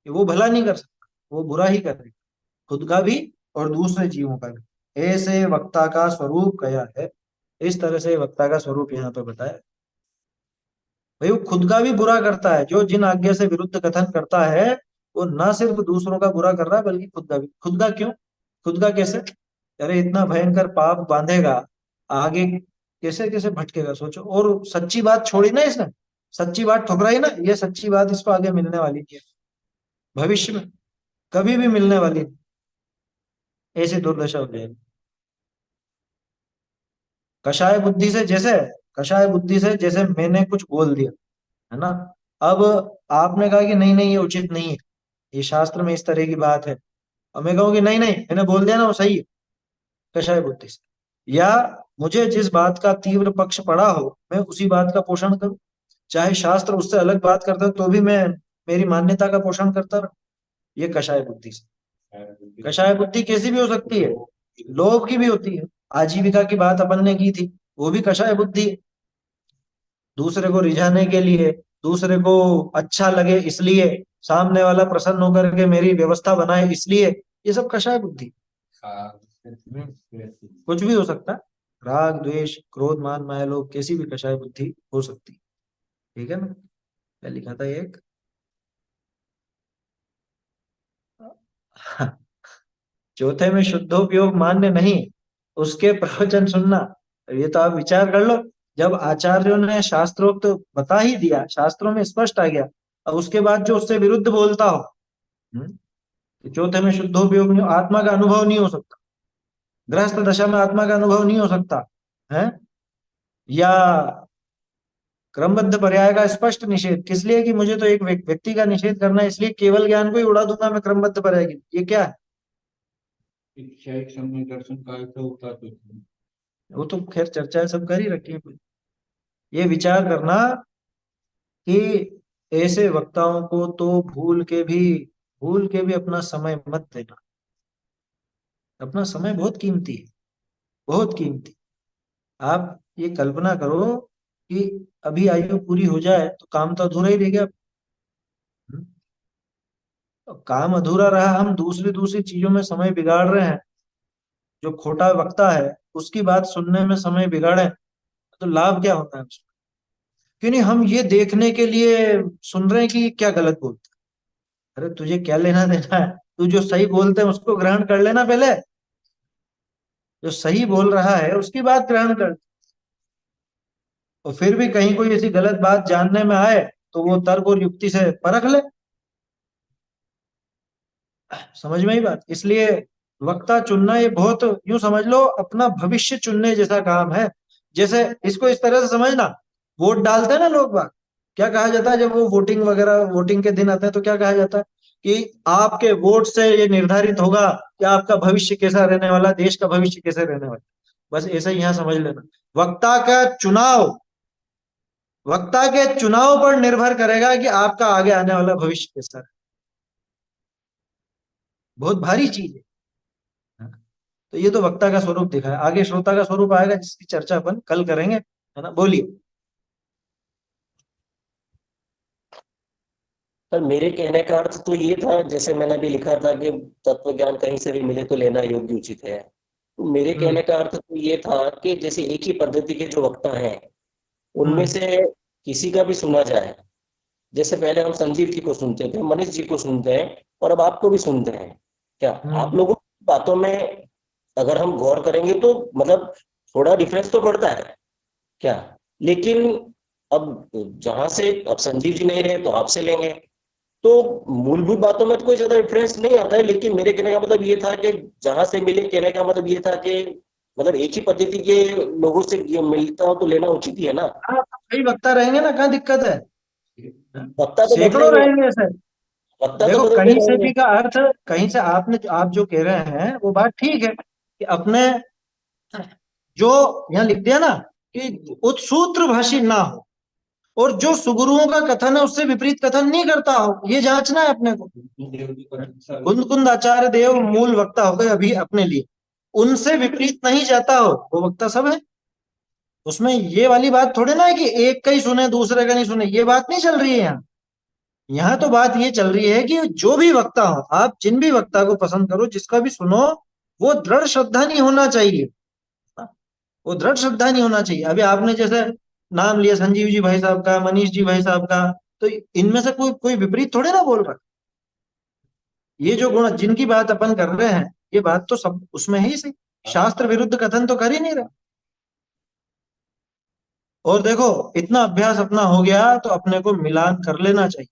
कि वो भला नहीं कर सकता, वो बुरा ही करेगा, खुद का भी और दूसरे जीवों का भी। ऐसे वक्ता का स्वरूप क्या है? इस तरह से वक्ता का स्वरूप यहाँ पे बताया। भाई वो खुद का भी बुरा करता है, जो जिन आज्ञा से विरुद्ध कथन करता है, वो ना सिर्फ दूसरों का बुरा कर रहा है, बल्कि खुद का भी। खुद का क्यों? खुद का कैसे? अरे इतना भयंकर पाप बांधेगा, आगे कैसे कैसे भटकेगा सोचो। और सच्ची बात छोड़ी ना इसने, सच्ची बात ठुकराई ना, ये सच्ची बात इसको आगे मिलने वाली है, भविष्य में कभी भी मिलने वाली नहीं। ऐसी दुर्दशा हो जाएगी। कषाय बुद्धि से, जैसे कषाय बुद्धि से जैसे मैंने कुछ बोल दिया है ना, अब आपने कहा कि नहीं नहीं ये उचित नहीं है, ये शास्त्र में इस तरह की बात है, और मैं कहूँ कि नहीं नहीं मैंने बोल दिया ना वो सही है, कषाय बुद्धि से। या मुझे जिस बात का तीव्र पक्ष पड़ा हो, मैं उसी बात का पोषण करूं, चाहे शास्त्र उससे अलग बात करता हो तो भी मैं मेरी मान्यता का पोषण करता रहूं, ये कषाय बुद्धि से। कषाय बुद्धि कैसी भी हो सकती है, लोभ की भी होती है। आजीविका की बात अपन ने की थी, वो भी कषाय बुद्धि है। दूसरे को रिझाने के लिए, दूसरे को अच्छा लगे इसलिए, सामने वाला प्रसन्न होकर के मेरी व्यवस्था बनाए इसलिए, ये सब कषाय बुद्धि। कुछ भी हो सकता है, राग द्वेष क्रोध मान माया लोभ कैसी भी कषाय बुद्धि हो सकती है। ठीक है ना? क्या लिखा था एक चौथे में शुद्धोपयोग मान्य नहीं, उसके प्रवचन सुनना। ये तो आप विचार कर लो, जब आचार्यों ने शास्त्रोक्त बता ही दिया, शास्त्रों में स्पष्ट आ गया, अब उसके बाद जो उससे विरुद्ध बोलता हो, कि चौथे में शुद्धोपयोग नहीं, आत्मा का अनुभव नहीं हो सकता, गृहस्थ दशा में आत्मा का अनुभव नहीं हो सकता है, या क्रमबद्ध पर्याय का स्पष्ट निषेध, किस लिए कि मुझे तो एक व्यक्ति का निषेध करना है, इसलिए केवल ज्ञान को ही उड़ा दूंगा मैं क्रमबद्ध पर्याय की, ये क्या है? इच्छाइक समय दर्शन काल से होता तो वो तो खैर चर्चा सब कर ही रखी है। ये विचार करना कि ऐसे वक्ताओं को तो भूल के भी अपना समय मत देना। अपना समय बहुत कीमती है, बहुत कीमती। आप ये कल्पना करो कि अभी आयु पूरी हो जाए तो काम तो अधूरा ही रह गया। तो काम अधूरा रहा, हम दूसरी दूसरी चीजों में समय बिगाड़ रहे हैं, जो खोटा वक्ता है उसकी बात सुनने में समय बिगाड़े, तो लाभ क्या होता है उसमें? क्यों नहीं हम ये देखने के लिए सुन रहे हैं कि क्या गलत बोलते हैं। अरे तुझे क्या लेना देना है, तू जो सही बोलते हैं उसको ग्रहण कर लेना, पहले जो सही बोल रहा है उसकी बात ग्रहण कर। और फिर भी कहीं कोई ऐसी गलत बात जानने में आए तो वो तर्क और युक्ति से परख ले। समझ में ही बात। इसलिए वक्ता चुनना ये बहुत, यूं समझ लो अपना भविष्य चुनने जैसा काम है। जैसे इसको इस तरह से समझना, वोट डालते हैं ना लोग बाग, क्या कहा जाता है जब वो वोटिंग वगैरह वोटिंग के दिन आते हैं तो क्या कहा जाता है कि आपके वोट से ये निर्धारित होगा कि आपका भविष्य कैसा रहने वाला, देश का भविष्य कैसे रहने वाला। बस ऐसा ही यहाँ समझ लेना, वक्ता का चुनाव, वक्ता के चुनाव पर निर्भर करेगा कि आपका आगे आने वाला भविष्य कैसा है। बहुत भारी चीज है। तो ये तो वक्ता का स्वरूप दिखा है, आगे श्रोता का स्वरूप आएगा जिसकी चर्चा अपन कल करेंगे, है ना? बोलिए। पर मेरे कहने का अर्थ तो ये था, जैसे मैंने अभी लिखा था कि तत्व ज्ञान कहीं से भी मिले तो लेना योग्य उचित है। तो मेरे हम्म कहने का अर्थ तो ये था कि जैसे एक ही पद्धति के जो वक्ता हैं उनमें हम्म से किसी का भी सुना जाए। जैसे पहले हम संजीव जी को सुनते थे, मनीष जी को सुनते हैं, और अब आपको भी सुनते हैं। क्या आप हम्म लोगों की बातों में अगर हम गौर करेंगे तो मतलब थोड़ा डिफरेंस तो पड़ता है क्या? लेकिन अब जहां से अब संजीव जी नहीं रहे तो आपसे लेंगे, तो मूलभूत बातों में तो कोई ज्यादा डिफरेंस नहीं आता है। लेकिन मेरे कहने का मतलब ये था कि जहां से मिले, कहने का मतलब ये था कि मतलब एक ही पद्धति के लोगों से ये मिलता हो तो लेना उचित ही है ना। हाँ, कई वक्ता रहेंगे ना, कहाँ दिक्कत है? हाँ? वक्ता तो सैकड़ों बदलेंगे, रहेंगे ऐसे। वक्ता तो देखो बदलते कहीं से रहेंगे। भी का अर्थ, कहीं से आप जो कह रहे हैं वो बात ठीक है कि अपने जो यहाँ लिख दिया ना कि उत्सूत्र भाषी ना हो, और जो सुगुरुओं का कथन है उससे विपरीत कथन नहीं करता हो, ये जांचना है अपने को। कुंद कुंद आचार्य देव मूल वक्ता हो गए अभी अपने लिए, उनसे विपरीत नहीं जाता हो, वो वक्ता सब है। उसमें ये वाली बात थोड़ी ना है कि एक का ही सुने दूसरे का नहीं सुने, ये बात नहीं चल रही है यहाँ। यहाँ तो बात ये चल रही है कि जो भी वक्ता हो, आप जिन भी वक्ता को पसंद करो, जिसका भी सुनो, वो दृढ़ श्रद्धा नहीं होना चाहिए। वो दृढ़ श्रद्धा नहीं होना चाहिए। अभी आपने जैसे नाम लिया संजीव जी भाई साहब का, मनीष जी भाई साहब का, तो इनमें से कोई कोई विपरीत थोड़े ना बोल रहा। ये जो गुण जिनकी बात अपन कर रहे हैं, ये बात तो सब उसमें है ही सही, शास्त्र विरुद्ध कथन तो कर ही नहीं रहा। और देखो इतना अभ्यास अपना हो गया तो अपने को मिलान कर लेना चाहिए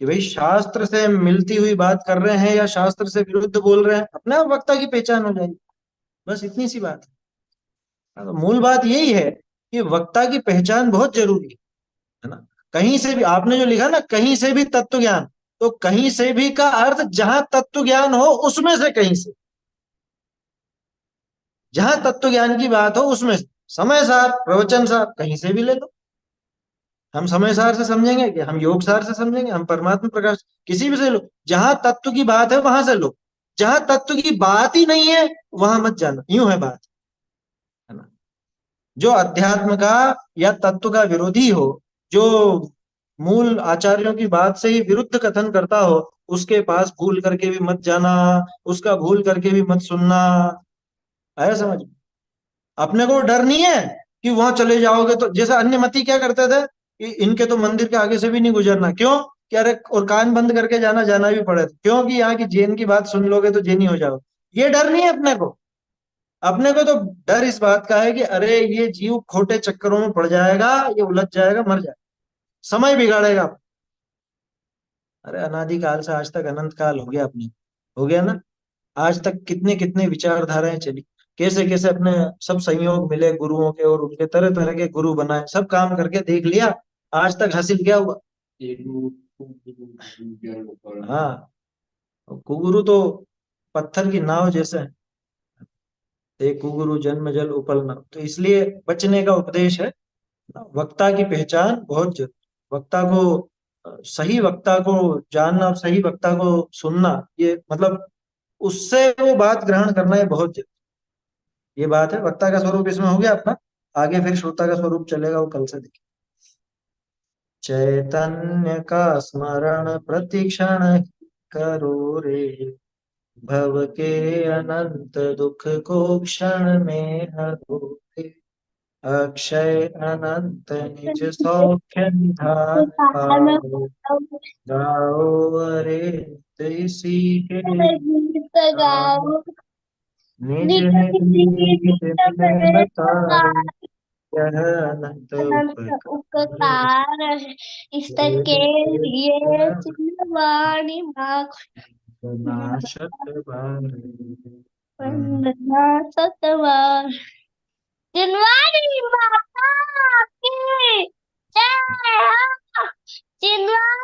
कि भाई शास्त्र से मिलती हुई बात कर रहे हैं या शास्त्र से विरुद्ध बोल रहे हैं, अपने आप वक्ता की पहचान हो जाएगी। बस इतनी सी बात है। तो मूल बात यही है कि वक्ता की पहचान बहुत जरूरी है ना? कहीं से भी आपने जो लिखा ना, कहीं से भी तत्व ज्ञान, तो कहीं से भी का अर्थ जहां तत्व ज्ञान हो उसमें से कहीं से, जहां तत्व ज्ञान की बात हो उसमें से, समय सार प्रवचन सार कहीं से भी ले लो। हम समय सार से समझेंगे कि हम योग सार से समझेंगे, हम परमात्मा प्रकाश, किसी भी से लो, जहां तत्व की बात है वहां से लो। जहां तत्व की बात ही नहीं है वहां मत जाना, यूं है बात, है ना? जो अध्यात्म का या तत्व का विरोधी हो, जो मूल आचार्यों की बात से ही विरुद्ध कथन करता हो, उसके पास भूल करके भी मत जाना, उसका भूल करके भी मत सुनना। आया समझ? अपने को डर नहीं है कि वहां चले जाओगे तो, जैसे अन्य मती क्या करते थे कि इनके तो मंदिर के आगे से भी नहीं गुजरना, क्यों? कि अरे, और कान बंद करके जाना, जाना भी पड़े तो क्यों, कि यहाँ की जैन की बात सुन लोगे तो जैनी हो जाओ। ये डर नहीं है अपने को। अपने को तो डर इस बात का है कि अरे ये जीव खोटे चक्करों में पड़ जाएगा, ये उलझ जाएगा, मर जाएगा, समय बिगाड़ेगा। अरे अनादिकाल से आज तक अनंत काल हो गया, अपने हो गया ना। आज तक कितने कितने विचारधाराएं चली, कैसे कैसे अपने सब संयोग मिले गुरुओं के, और उनके तरह तरह के गुरु बनाए, सब काम करके देख लिया, आज तक हासिल क्या हुआ? हाँ, और कुगुरु तो पत्थर की नाव जैसे है। एक कुगुरु जन्म जल उपल नाव, तो इसलिए बचने का उपदेश है। वक्ता की पहचान बहुत जरूरी। वक्ता को सही वक्ता को जानना और सही वक्ता को सुनना, ये मतलब उससे वो बात ग्रहण करना, ये बहुत जरूरी। ये बात है। वक्ता का स्वरूप इसमें हो गया अपना। आगे फिर श्रोता का स्वरूप चलेगा, वो कल से देखिए। चैतन्य का स्मरण प्रतिक्षण करो रे, भव के अनंत दुख को क्षण में हरो रे। अक्षय अनंत निज सौख्य निधान पाओ, गाओ अरे इसी के गीत गाओ। गाओ निज निज निज गीत गीत में में बताओ, यह अनंत अनंत उपकार उपकार है इसके लिए चिन्हवाणी माँ नाशक बार। वंदना सतवार चिन्हवाणी माता की जय हो। चिन्हवाणी